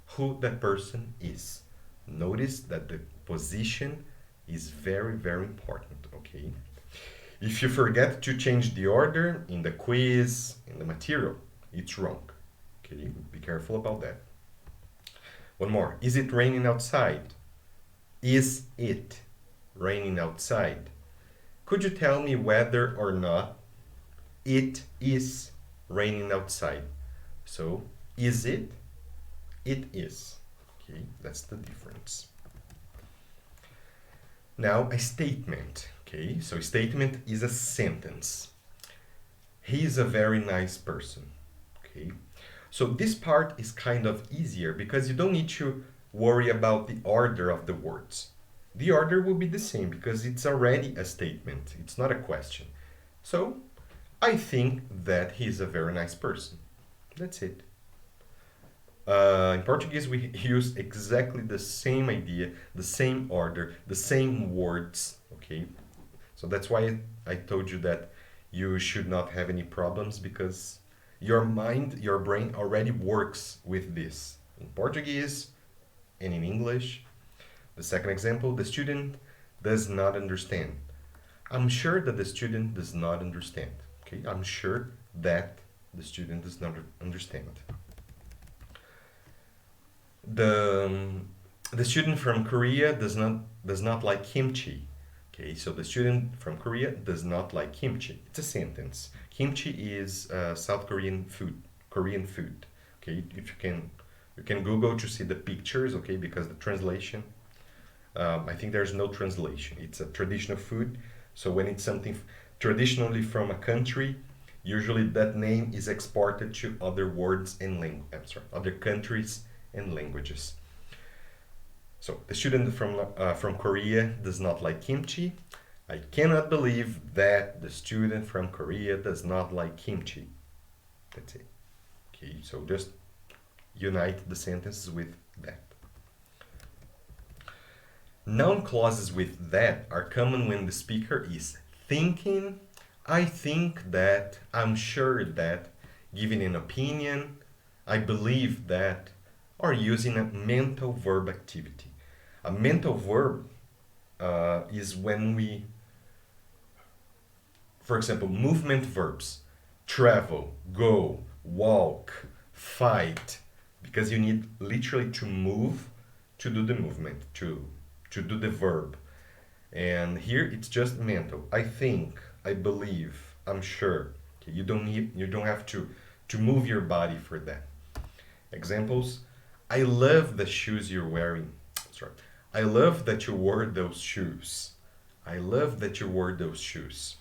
Who that person is. Notice that the position is very, very important, okay? If you forget to change the order in the quiz, in the material, it's wrong. Okay, be careful about that. One more. Is it raining outside? Is it raining outside? Could you tell me whether or not it is raining outside? So, is it? It is. Okay, that's the difference. Now, a statement. Okay, so a statement is a sentence. He is a very nice person. Okay, so this part is kind of easier because you don't need to worry about the order of the words. The order will be the same because it's already a statement. It's not a question. So, I think that he is a very nice person. That's it. In Portuguese, we use exactly the same idea, the same order, the same words. Okay, so that's why I told you that you should not have any problems because your mind, your brain already works with this in Portuguese and in English. The second example, the student does not understand. I'm sure that the student does not understand. Okay, I'm sure that the student does not understand. The student from Korea does not like kimchi. Okay, so the student from Korea does not like kimchi. It's a sentence. Kimchi is South Korean food, Korean food. Okay, if you can Google to see the pictures. Okay, because the translation, I think there's no translation. It's a traditional food. So when it's something traditionally from a country, usually that name is exported to other words and other countries and languages. So the student from Korea does not like kimchi. I cannot believe that the student from Korea does not like kimchi. That's it. Okay, so just unite the sentences with that. Noun clauses with that are common when the speaker is thinking, I think that, I'm sure that, giving an opinion, I believe that, or using a mental verb activity. A mental verb is when we, for example, movement verbs, travel, go, walk, fight, because you need literally to move to do the movement, to do the verb. And here it's just mental. I think, I believe, I'm sure. Okay, you don't have to move your body for that. Examples, I love the shoes you're wearing. Sorry. I love that you wore those shoes. I love that you wore those shoes.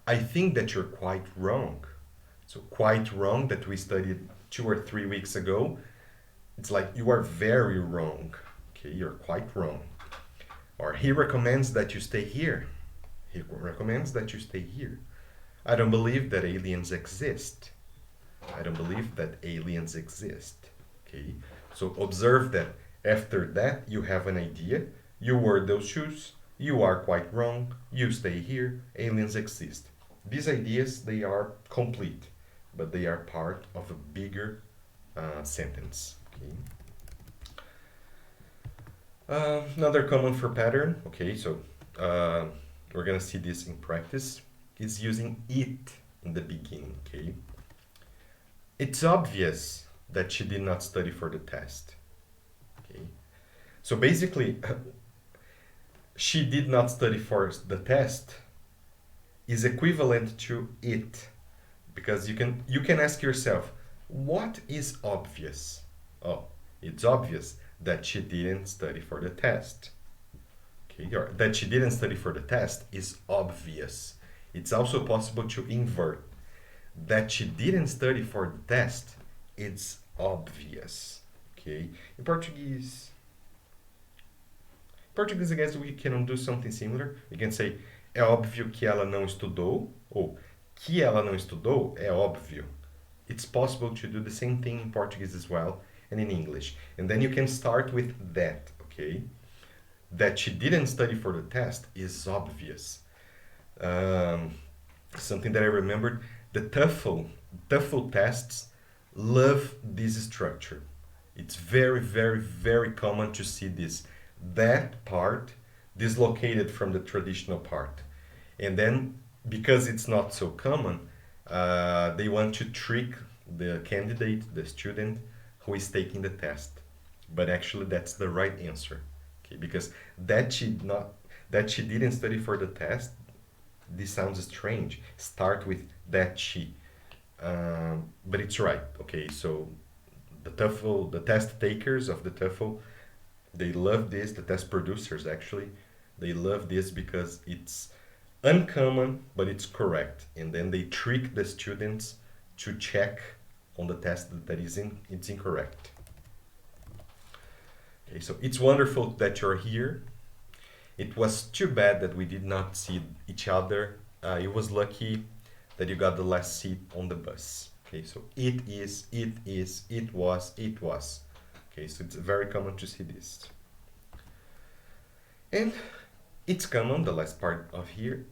I think that you're quite wrong. So quite wrong that we studied 2 or 3 weeks ago. It's like you are very wrong. Okay, you're quite wrong. Or he recommends that you stay here. He recommends that you stay here. I don't believe that aliens exist. I don't believe that aliens exist. Okay, so observe that after that you have an idea. You wear those shoes. You are quite wrong. You stay here. Aliens exist. These ideas, they are complete, but they are part of a bigger sentence. Okay. Another common for pattern. Okay, so we're gonna see this in practice. Is using it in the beginning. Okay. It's obvious that she did not study for the test. Okay. So basically, she did not study for the test is equivalent to it, because you can ask yourself, what is obvious? Oh, it's obvious that she didn't study for the test. Okay, or that she didn't study for the test is obvious. It's also possible to invert. That she didn't study for the test, it's obvious. Okay, in Português, I guess we can do something similar. We can say, é óbvio que ela não estudou, ou que ela não estudou é óbvio. It's possible to do the same thing in Portuguese as well, and in English. And then you can start with that, okay? That she didn't study for the test is obvious. Something that I remembered, the TOEFL tests love this structure. It's very, very, very common to see this. That part dislocated from the traditional part. And then, because it's not so common, they want to trick the candidate, the student who is taking the test. But actually, that's the right answer. Okay, because that she didn't study for the test, this sounds strange. Start with that she. But it's right. Okay, so the test takers of the TOEFL, they love this. The test producers, actually, they love this because it's uncommon, but it's correct. And then they trick the students to check on the test that it's incorrect. Okay, so it's wonderful that you're here. It was too bad that we did not see each other. It was lucky that you got the last seat on the bus. Okay, so it is, it was. Okay, so it's very common to see this. And it's common, the last part of here,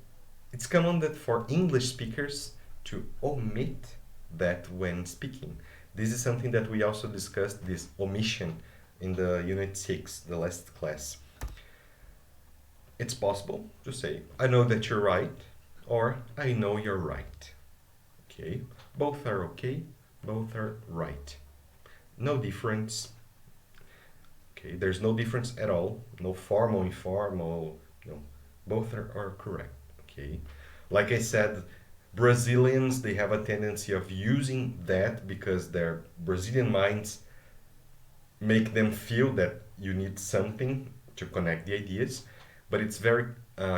it's common that for English speakers to omit that when speaking. This is something that we also discussed, this omission, in the Unit 6, the last class. It's possible to say, I know that you're right, or I know you're right. Okay, both are okay, both are right. No difference. Okay, there's no difference at all. No formal, informal, no. Both are correct. Okay, like I said, Brazilians, they have a tendency of using that because their Brazilian minds make them feel that you need something to connect the ideas, but it's very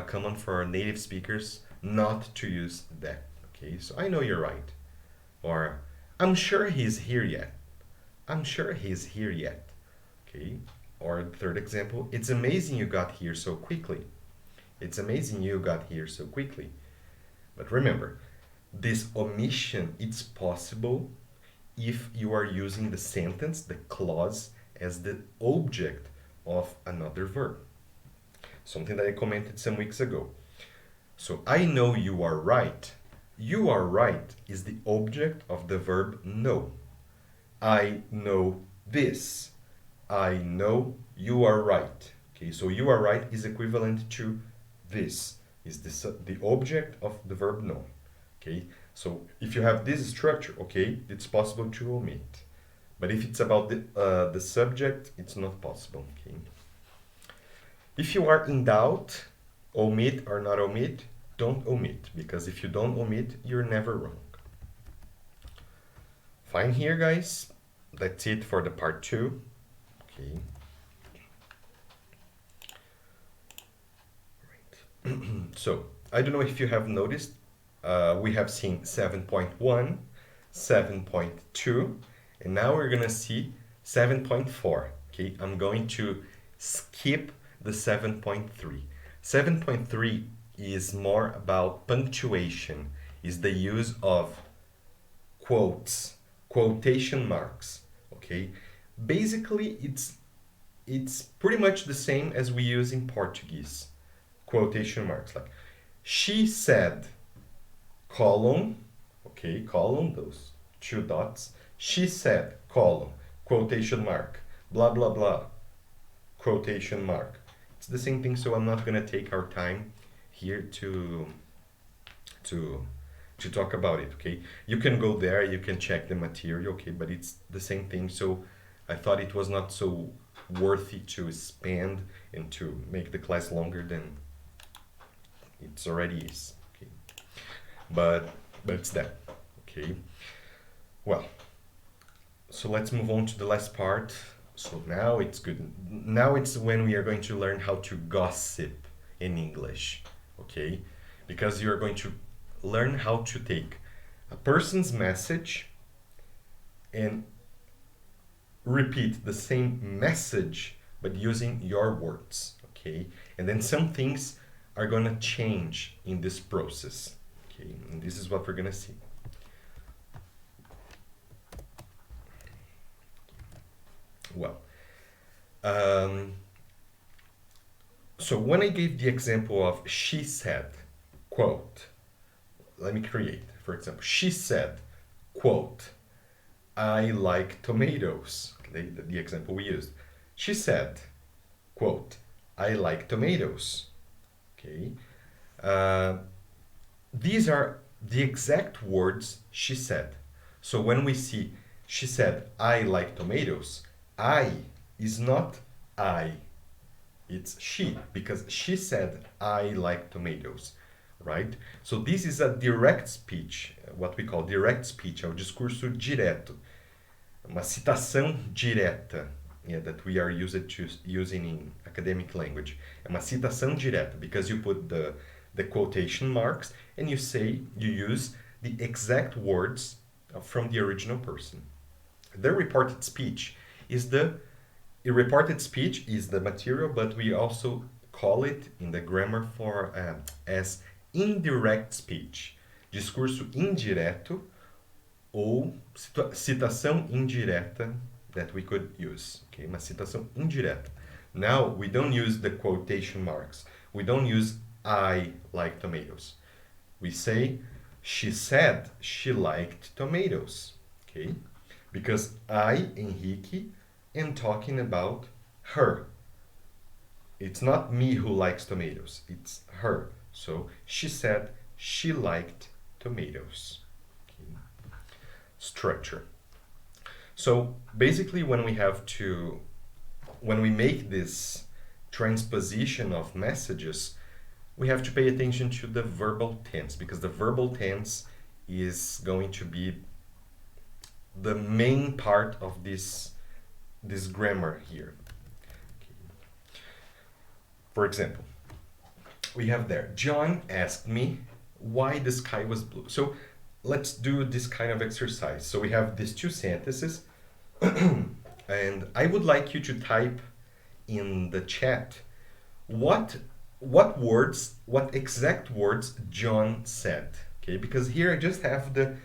common for our native speakers not to use that. Okay, so I know you're right, or I'm sure he's here yet. I'm sure he's here yet. Okay, or the third example, it's amazing you got here so quickly. It's amazing you got here so quickly. But remember, this omission, it's possible if you are using the sentence, the clause, as the object of another verb. Something that I commented some weeks ago. So I know you are right. You are right is the object of the verb know. I know this. I know you are right. Okay, so you are right is equivalent to this. Is the object of the verb know. Okay, so if you have this structure, okay, it's possible to omit. But if it's about the subject, it's not possible. Okay. If you are in doubt, omit or not omit, don't omit, because if you don't omit, you're never wrong. Fine here, guys. That's it for the part 2. Okay. Right. So, I don't know if you have noticed, we have seen 7.1, 7.2, and now we're gonna see 7.4. Okay, I'm going to skip the 7.3. 7.3 is more about punctuation, is the use of quotes, quotation marks. Okay, basically it's pretty much the same as we use in Portuguese. Quotation marks, like she said, column, okay, column, those 2 dots. She said, column, quotation mark, blah blah blah, quotation mark. It's the same thing, so I'm not gonna take our time here to to talk about it, okay? You can go there, you can check the material, okay, but it's the same thing. So I thought it was not so worthy to spend and to make the class longer than it already is, okay? But it's that, okay? Well, so let's move on to the last part. So now it's good. Now it's when we are going to learn how to gossip in English, okay? Because you're going to learn how to take a person's message and repeat the same message but using your words, okay? And then some things are gonna change in this process, okay? And this is what we're gonna see. Well, so when I gave the example of she said, quote, let me create, for example, she said, quote, I like tomatoes, okay, the example we used. She said, quote, I like tomatoes, okay. These are the exact words she said. So when we see she said, I like tomatoes, I is not I, it's she, because she said, I like tomatoes, right? So this is a direct speech, what we call direct speech, é o discurso direto, uma citação direta, yeah, that we are using in academic language. É uma citação direta, because you put the quotation marks and you use the exact words from the original person. The reported speech is the material, but we also call it in the grammar as indirect speech, discurso indireto ou citação indireta that we could use, okay? Uma citação indireta. Now we don't use the quotation marks. We don't use I like tomatoes. We say she said she liked tomatoes, okay? Because I, Henrique, am talking about her. It's not me who likes tomatoes, it's her. So she said she liked tomatoes. Okay. Structure. So basically when we make this transposition of messages, we have to pay attention to the verbal tense, because the verbal tense is going to be the main part of this grammar here. Okay. For example, we have there, John asked me why the sky was blue. So let's do this kind of exercise. So we have these two sentences and I would like you to type in the chat what exact words John said, okay? Because here I just have the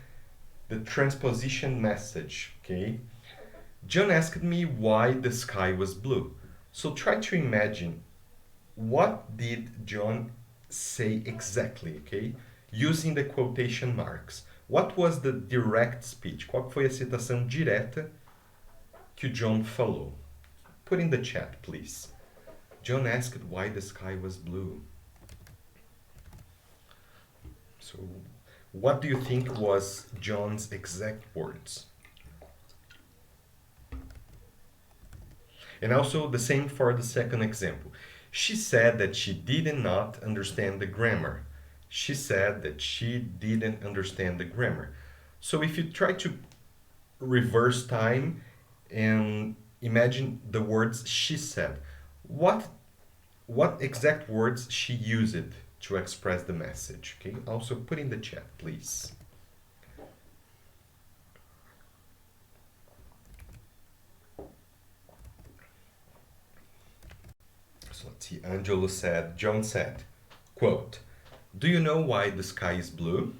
transposition message, okay? John asked me why the sky was blue. So try to imagine, what did John say exactly, okay? Using the quotation marks. What was the direct speech? Qual foi a citação direta que o John falou? Put in the chat, please. John asked why the sky was blue. So, what do you think was John's exact words? And also the same for the second example. She said that she did not understand the grammar. She said that she didn't understand the grammar. So if you try to reverse time and imagine the words she said, what exact words she used to express the message, okay? Also put in the chat, please. So let's see, Angelo said, John said, quote, do you know why the sky is blue?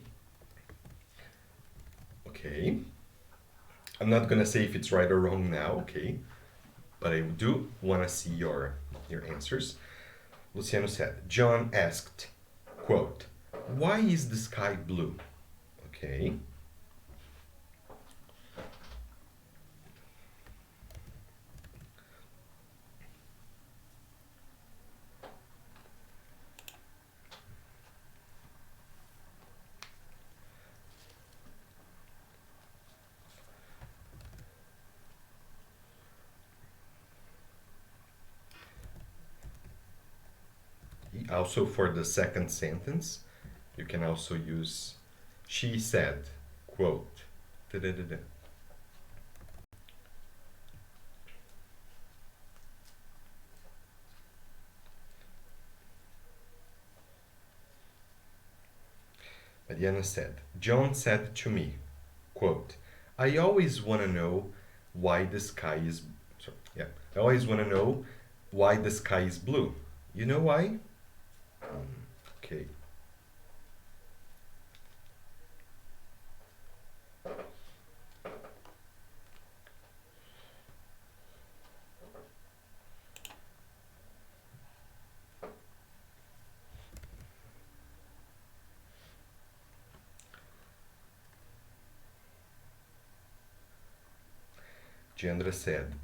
Okay. I'm not gonna say if it's right or wrong now, okay? But I do wanna see your answers. Luciano said, John asked, quote, why is the sky blue? Okay. also for the second sentence, you can also use she said, quote. Da-da-da-da. Mariana said, John said to me, quote, I always want to know why the sky is, sorry, yeah, I always want to know why the sky is blue. You know why? Okay.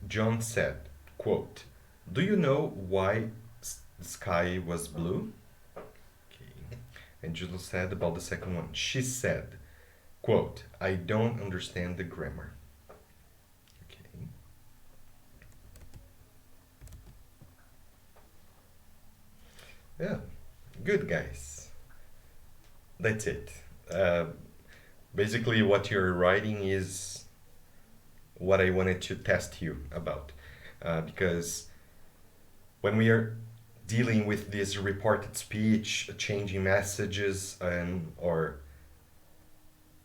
John said, quote, do you know why the sky was blue? Okay. And Jules said about the second one, she said, quote, I don't understand the grammar. Okay. Yeah, good guys. That's it. Basically, what you're writing is what I wanted to test you about. Because when we are dealing with this reported speech, changing messages, and or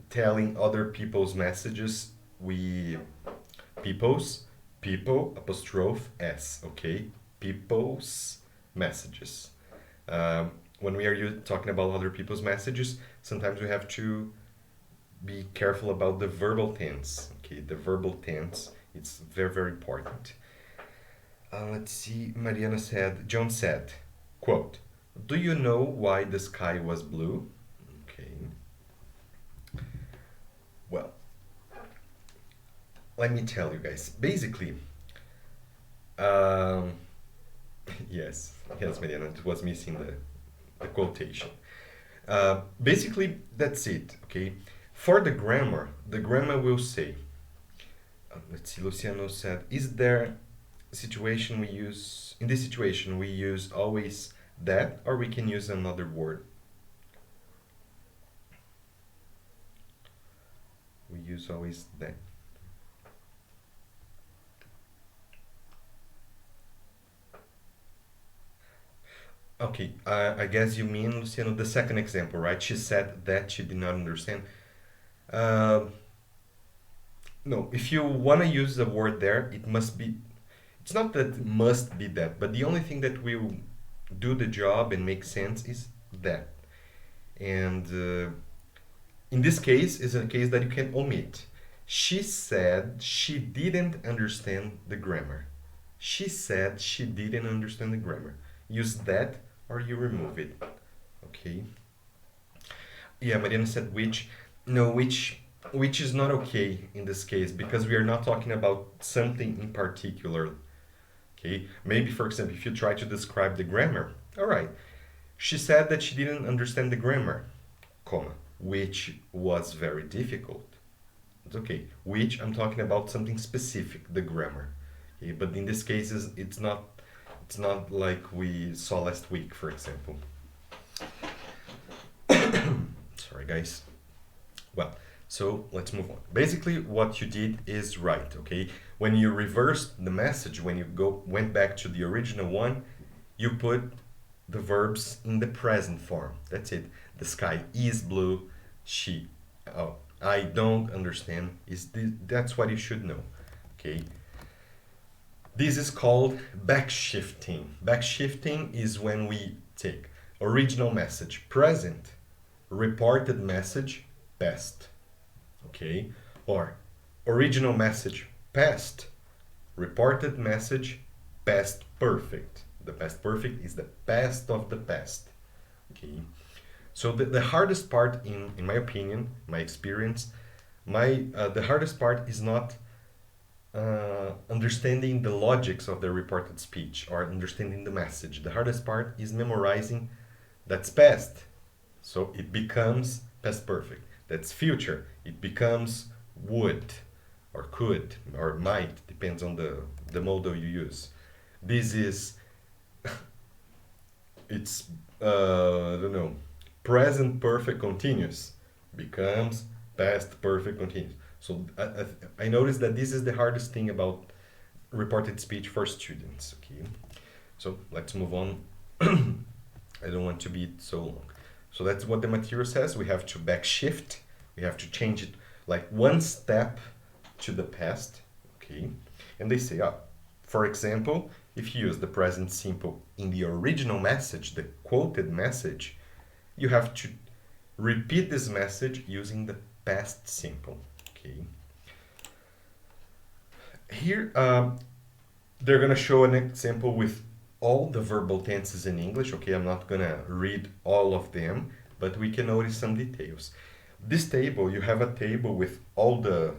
telling other people's messages, people apostrophe s, okay, people's messages. When we are talking about other people's messages, sometimes we have to be careful about the verbal tense. Okay, the verbal tense, it's very, very important. Let's see, John said, quote, do you know why the sky was blue? Okay. Well, let me tell you guys. Basically, um, yes, Mariana, it was missing the quotation. Basically, that's it, okay? For the grammar will say, let's see, Luciano said, is there a situation in this situation we use always that, or we can use another word? We use always that. Okay, I guess you mean, Luciano, the second example, right? She said that she did not understand. Uh, no, if you want to use the word there, it must be, it's not that it must be that, but the only thing that will do the job and make sense is that. And in this case, is a case that you can omit. She said she didn't understand the grammar. She said she didn't understand the grammar. Use that or you remove it. Okay. Yeah, Mariana said which. No, which is not okay in this case because we are not talking about something in particular. Okay. Maybe for example, if you try to describe the grammar, all right. She said that she didn't understand the grammar, comma, which was very difficult. It's okay. Which I'm talking about something specific, the grammar. Okay, but in this case, it's not like we saw last week, for example. Sorry, guys. Well, so let's move on. Basically, what you did is right. Okay, when you reversed the message, when you went back to the original one, you put the verbs in the present form. That's it. The sky is blue. She. Oh, I don't understand. That's what you should know. Okay. This is called backshifting. Backshifting is when we take original message present, reported message past. Okay? Or original message past, reported message past perfect. The past perfect is the past of the past. Okay? So the hardest part, in my opinion, my experience, the hardest part is not understanding the logics of the reported speech or understanding the message. The hardest part is memorizing that's past. So it becomes past perfect. That's future. It becomes would or could or might, depends on the modal you use. This is it's I don't know, present perfect continuous becomes past perfect continuous. So I noticed that this is the hardest thing about reported speech for students. Okay, so let's move on. I don't want to be so long. So that's what the material says. We have to backshift. We have to change it like one step to the past. Okay, and they say, for example, if you use the present simple in the original message, the quoted message, you have to repeat this message using the past simple. Okay. Here, they're gonna show an example with all the verbal tenses in English. Okay, I'm not gonna read all of them, but we can notice some details. This table, you have a table with all the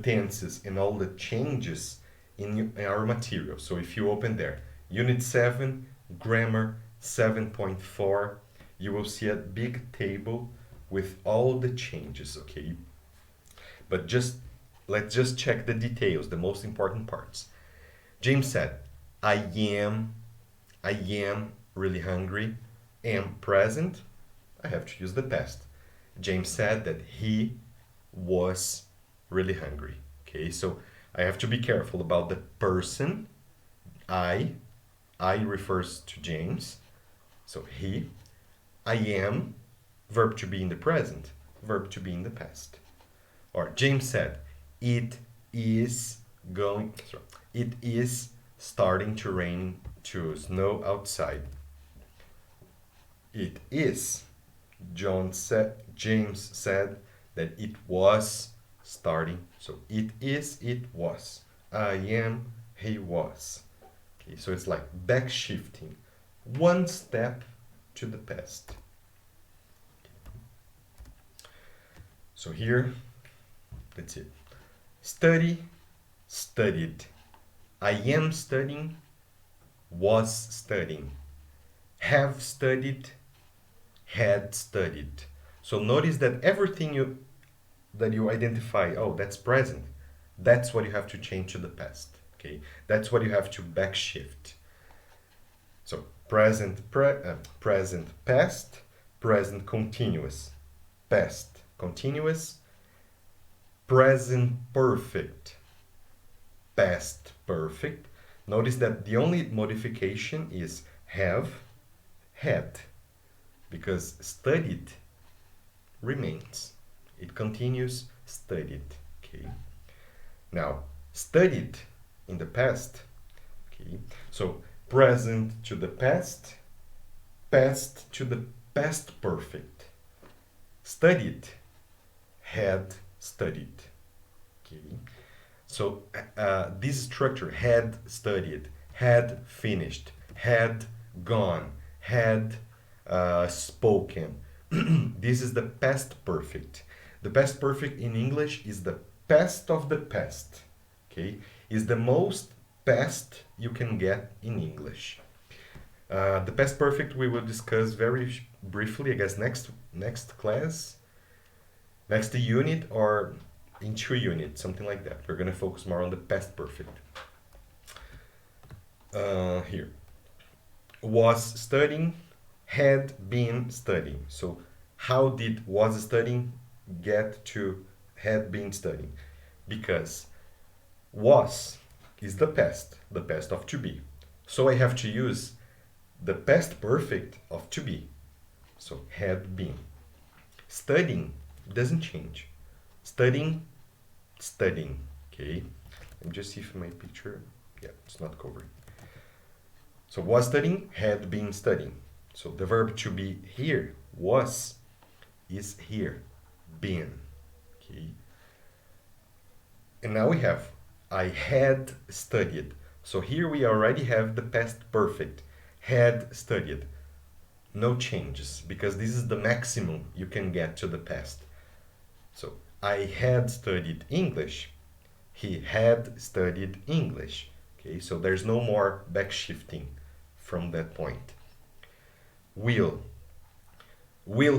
tenses and all the changes in our material. So if you open there, Unit 7, Grammar 7.4, you will see a big table with all the changes, okay? But let's just check the details, the most important parts. James said, I am really hungry. Am present, I have to use the past. James said that he was really hungry. Okay, so I have to be careful about the person. I refers to James. So he. I am, verb to be in the present, verb to be in the past. Or James said, it is starting to rain, to snow outside. It is. James said that it was starting. So it is, it was. I am, he was. Okay, so it's like back shifting. One step to the past. So here, that's it. Study, studied. I am studying, was studying. Have studied, had studied. So notice that everything that you identify, oh, that's present, that's what you have to change to the past. Okay, that's what you have to backshift. So present past, present continuous, past continuous, present perfect, past perfect. Notice that the only modification is have, had, because studied remains. It continues studied. Okay. Now, studied in the past. Okay. So present to the past, past to the past perfect. Studied, had studied. Okay. So this structure, had studied, had finished, had gone, had spoken. This is the past perfect. The past perfect in English is the past of the past. Okay, is the most past you can get in English. The past perfect we will discuss very briefly, I guess, next class, next unit, or in 2 units, something like that. We're gonna focus more on the past perfect. Here, was studying, had been studying. So how did was studying get to had been studying? Because was is the past of to be. So I have to use the past perfect of to be. So had been. Studying doesn't change. Studying, studying. Okay. Let me just see if my picture, yeah, it's not covering. So was studying, had been studying. So the verb to be here, was, is here, been. Okay. And now we have I had studied. So here we already have the past perfect. Had studied. No changes, because this is the maximum you can get to the past. So I had studied English. He had studied English. Okay, so there's no more backshifting from that point. Will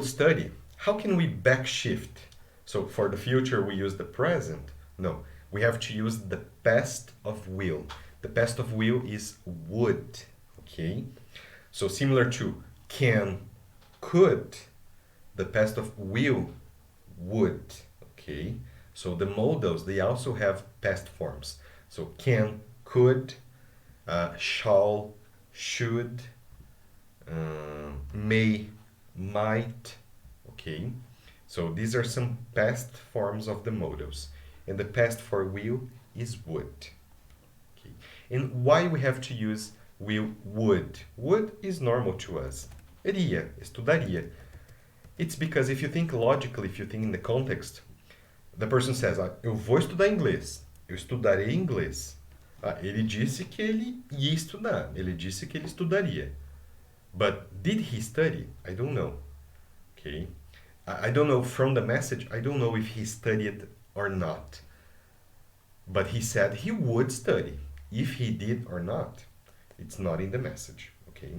study. How can we backshift? So for the future we use the present. No, we have to use the past of will. The past of will is would. Okay, So similar to can, could, the past of will, would. Okay, so the modals, they also have past forms. So can, could, shall, should, may, might. Okay, so these are some past forms of the modals, and the past for will is would. Okay, and why we have to use will, would? Would is normal to us. Iria, estudaria. It's because if you think logically, if you think in the context, the person says, eu vou estudar inglês, eu estudarei inglês. Ele disse que ele ia estudar, ele disse que ele estudaria. But did he study? I don't know. Okay, I don't know from the message, I don't know if he studied or not. But he said he would study. If he did or not, it's not in the message. Okay,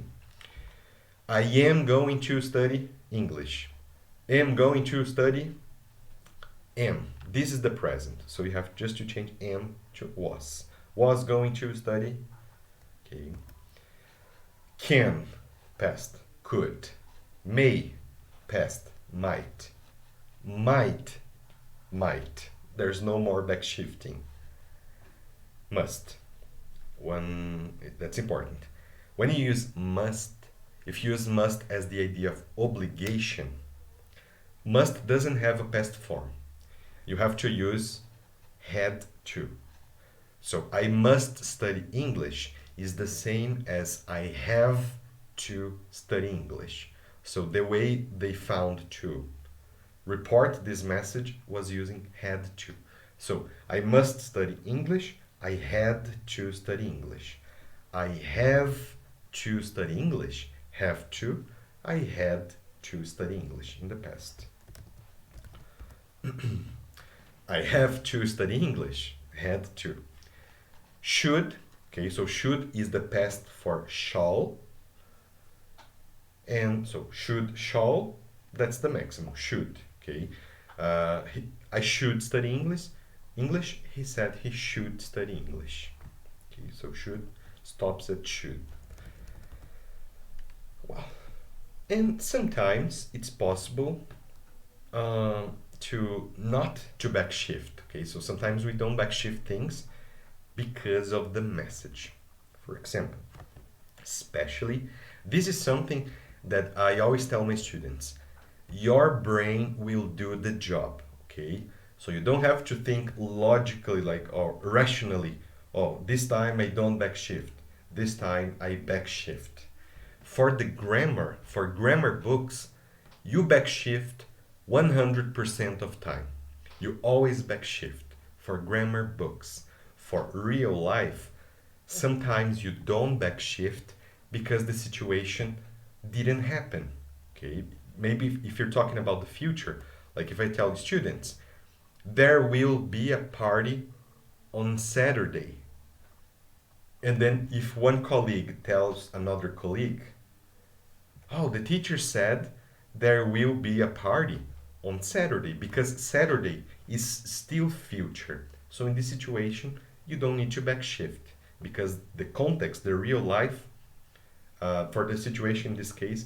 I am going to study English. Am going to study am. This is the present, so you have just to change am to was. Was going to study. Okay. Can, past, could. May, past, might. Might, might. There's no more back shifting. Must. That's important. When you use must, if you use must as the idea of obligation, must doesn't have a past form. You have to use had to. So I must study English is the same as I have to study English. So the way they found to report this message was using had to. So I must study English, I had to study English. I have to study English, have to, I had to study English in the past. I have to study English, had to. Should, okay, so should is the past for shall. And so should, shall, that's the maximum, should, okay. I should study English, he said he should study English. Okay, so should stops at should. Well, and sometimes it's possible to not to backshift. Okay, so sometimes we don't backshift things because of the message. For example, especially, this is something that I always tell my students. Your brain will do the job, okay? So you don't have to think logically, like, or rationally, oh, this time I don't backshift, this time I backshift. For the grammar, for grammar books, you backshift 100% of time. You always backshift for grammar books. For real life, sometimes you don't backshift because the situation didn't happen. Okay, maybe if you're talking about the future, like if I tell the students, there will be a party on Saturday. And then if one colleague tells another colleague, oh, the teacher said there will be a party on Saturday, because Saturday is still future. So in this situation, you don't need to backshift because the context, the real life, for the situation in this case,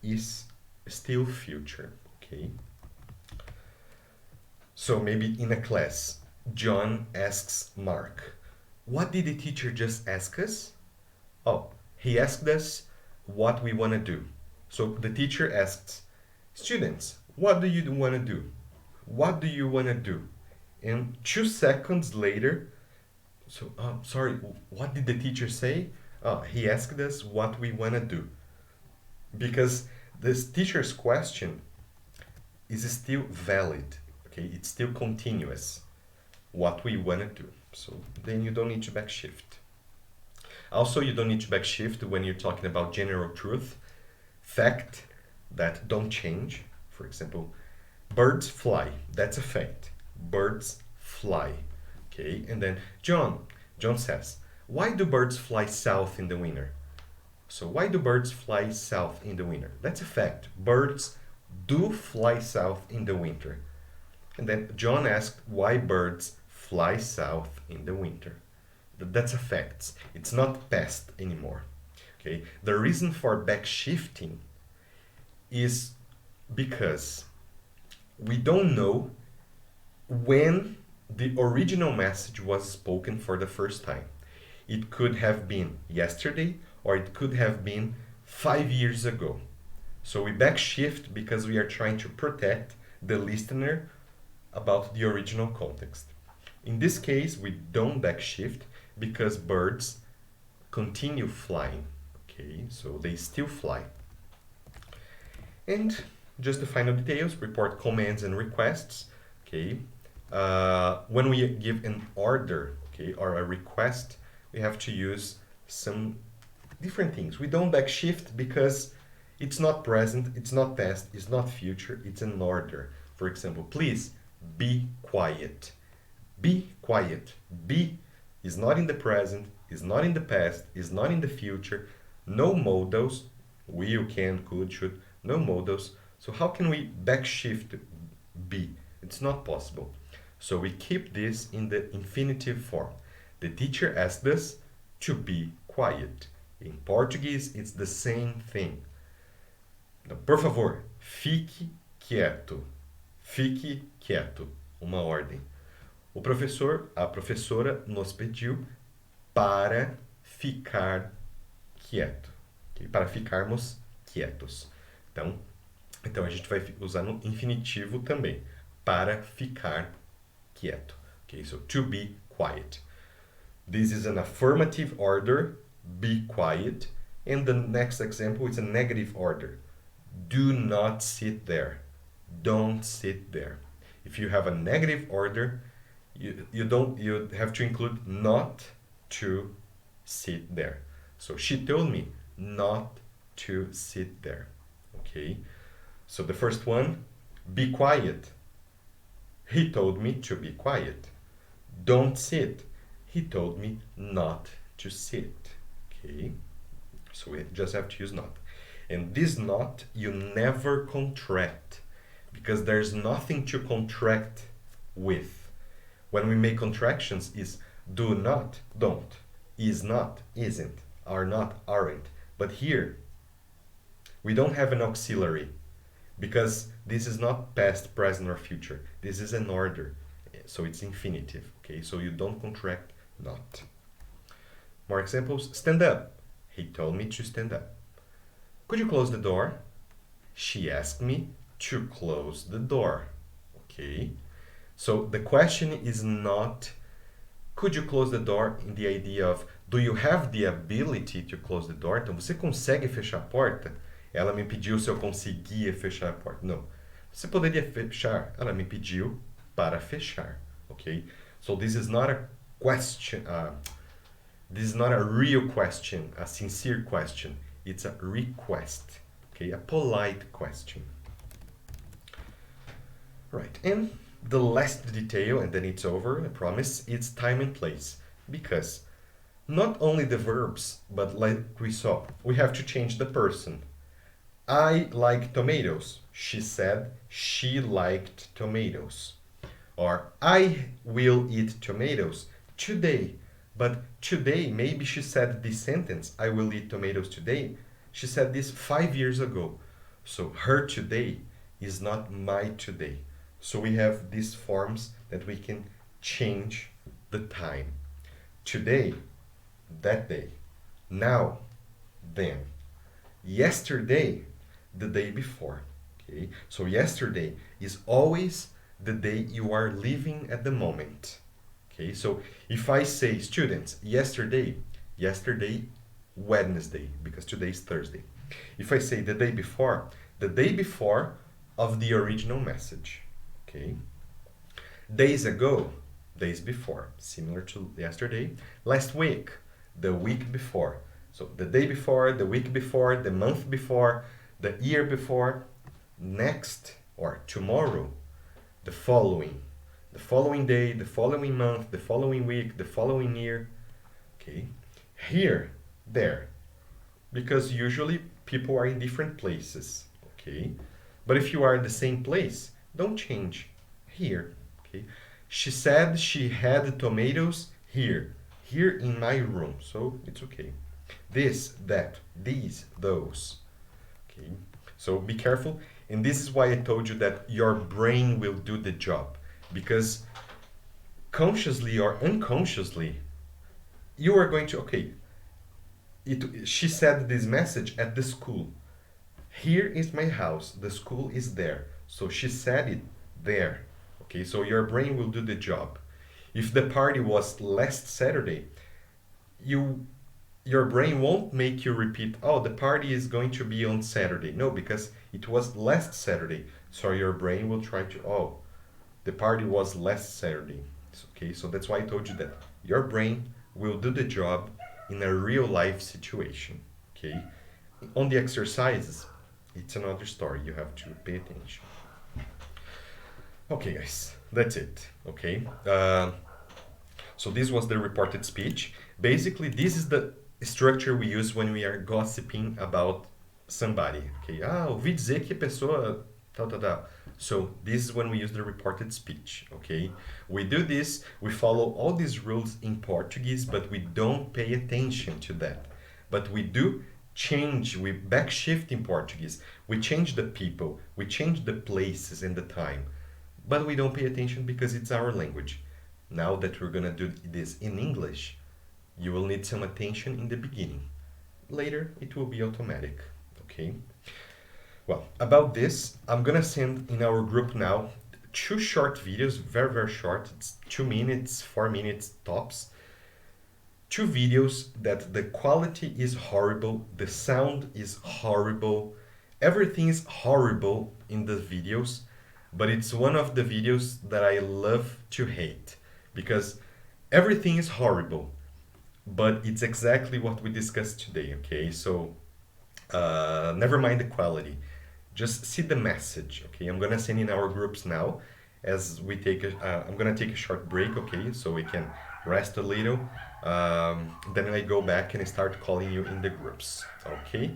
is still future. Okay. So maybe in a class, John asks Mark, what did the teacher just ask us? Oh, he asked us what we want to do. So the teacher asks, students, what do you want to do? What do you want to do? And 2 seconds later, so, sorry, what did the teacher say? He asked us what we want to do. Because this teacher's question is still valid, okay? It's still continuous, what we want to do. So then you don't need to backshift. Also, you don't need to backshift when you're talking about general truth, fact that don't change. For example, birds fly, that's a fact. Birds fly. Okay, and then John says, why do birds fly south in the winter? So why do birds fly south in the winter? That's a fact. Birds do fly south in the winter. And then John asked why birds fly south in the winter. That's a fact. It's not past anymore. Okay, the reason for backshifting is because we don't know when the original message was spoken for the first time. It could have been yesterday or it could have been 5 years ago. So we backshift because we are trying to protect the listener about the original context. In this case, we don't backshift because birds continue flying. Okay, so they still fly. And just the final details, report commands and requests. Okay, when we give an order, okay, or a request, we have to use some different things. We don't backshift because it's not present, it's not past, it's not future, it's an order. For example, please be quiet. Be quiet. Be is not in the present, is not in the past, is not in the future. No modals. Will, can, could, should. No modals. So how can we backshift be? It's not possible. So we keep this in the infinitive form. The teacher asked us to be quiet. In Portuguese, it's the same thing. Então, por favor, fique quieto. Fique quieto. Uma ordem. O professor, a professora nos pediu para ficar quieto. Okay? Para ficarmos quietos. Então a gente vai usar no infinitivo também. Para ficar quieto. Okay? So to be quiet. This is an affirmative order. Be quiet. And the next example is a negative order. Do not sit there. Don't sit there. If you have a negative order, you have to include not to sit there. So she told me not to sit there. Okay? So the first one, be quiet. He told me to be quiet. Don't sit. He told me not to sit. Okay? So we just have to use not. And this not, you never contract because there's nothing to contract with. When we make contractions is do not, don't, is not, isn't, are not, aren't. But here, we don't have an auxiliary because this is not past, present, or future. This is an order, so it's infinitive, okay? So you don't contract not. More examples, stand up. He told me to stand up. Could you close the door? She asked me to close the door, okay? So the question is not, could you close the door, in the idea of, do you have the ability to close the door? Então, você consegue fechar a porta? Ela me pediu se eu conseguia fechar a porta. Não. Você poderia fechar? Ela me pediu para fechar, okay? So this is not a question, this is not a real question, a sincere question. It's a request, okay? A polite question. Right, and the last detail, and then it's over, I promise, it's time and place. Because not only the verbs, but like we saw, we have to change the person. I like tomatoes. She said she liked tomatoes. Or I will eat tomatoes today. But today, maybe she said this sentence, I will eat tomatoes today. She said this 5 years ago. So her today is not my today. So we have these forms that we can change the time. Today, that day. Now, then. Yesterday, the day before. Okay? So yesterday is always the day you are living at the moment. Okay? So if I say, students, yesterday, Wednesday, because today is Thursday. If I say the day before of the original message. Okay. Days ago, days before, similar to yesterday. Last week, the week before. So the day before, the week before, the month before, the year before, next or tomorrow, the following day, the following month, the following week, the following year. Okay. Here, there. Because usually people are in different places. Okay. But if you are in the same place, don't change. Here, okay? She said she had tomatoes here in my room, so it's okay. This, that, these, those. Okay, so be careful. And this is why I told you that your brain will do the job. Because consciously or unconsciously, you are going to, okay, she said this message at the school. Here is my house, the school is there. So she said it there. Okay, so your brain will do the job. If the party was last Saturday, you your brain won't make you repeat, oh, the party is going to be on Saturday. No, because it was last Saturday. So your brain will try to, oh, the party was last Saturday. Okay, so that's why I told you that your brain will do the job in a real life situation. Okay, on the exercises, it's another story. You have to pay attention. Okay, guys, that's it. Okay, so this was the reported speech. Basically, this is the structure we use when we are gossiping about somebody. Okay, ouvi dizer que a pessoa tal, tal, tal. So this is when we use the reported speech. Okay, we do this, we follow all these rules in Portuguese, but we don't pay attention to that. But we do change, we backshift in Portuguese. We change the people, we change the places and the time, but we don't pay attention because it's our language. Now that we're gonna do this in English, you will need some attention in the beginning. Later, it will be automatic, okay? Well, about this, I'm gonna send in our group now 2 short videos, very, very short. It's 2 minutes, 4 minutes tops. 2 videos that the quality is horrible, the sound is horrible, everything is horrible in the videos, but it's one of the videos that I love to hate because everything is horrible, but it's exactly what we discussed today, okay? So never mind the quality, just see the message, okay? I'm gonna send in our groups now as we take I'm gonna take a short break, okay? So we can rest a little. Then I go back and start calling you in the groups, okay?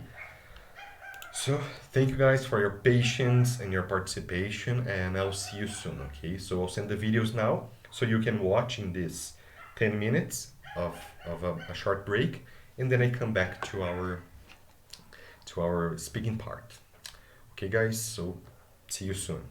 So thank you guys for your patience and your participation, and I'll see you soon, okay? So I'll send the videos now so you can watch in this 10 minutes of a short break, and then I come back to our speaking part. Okay guys, so see you soon.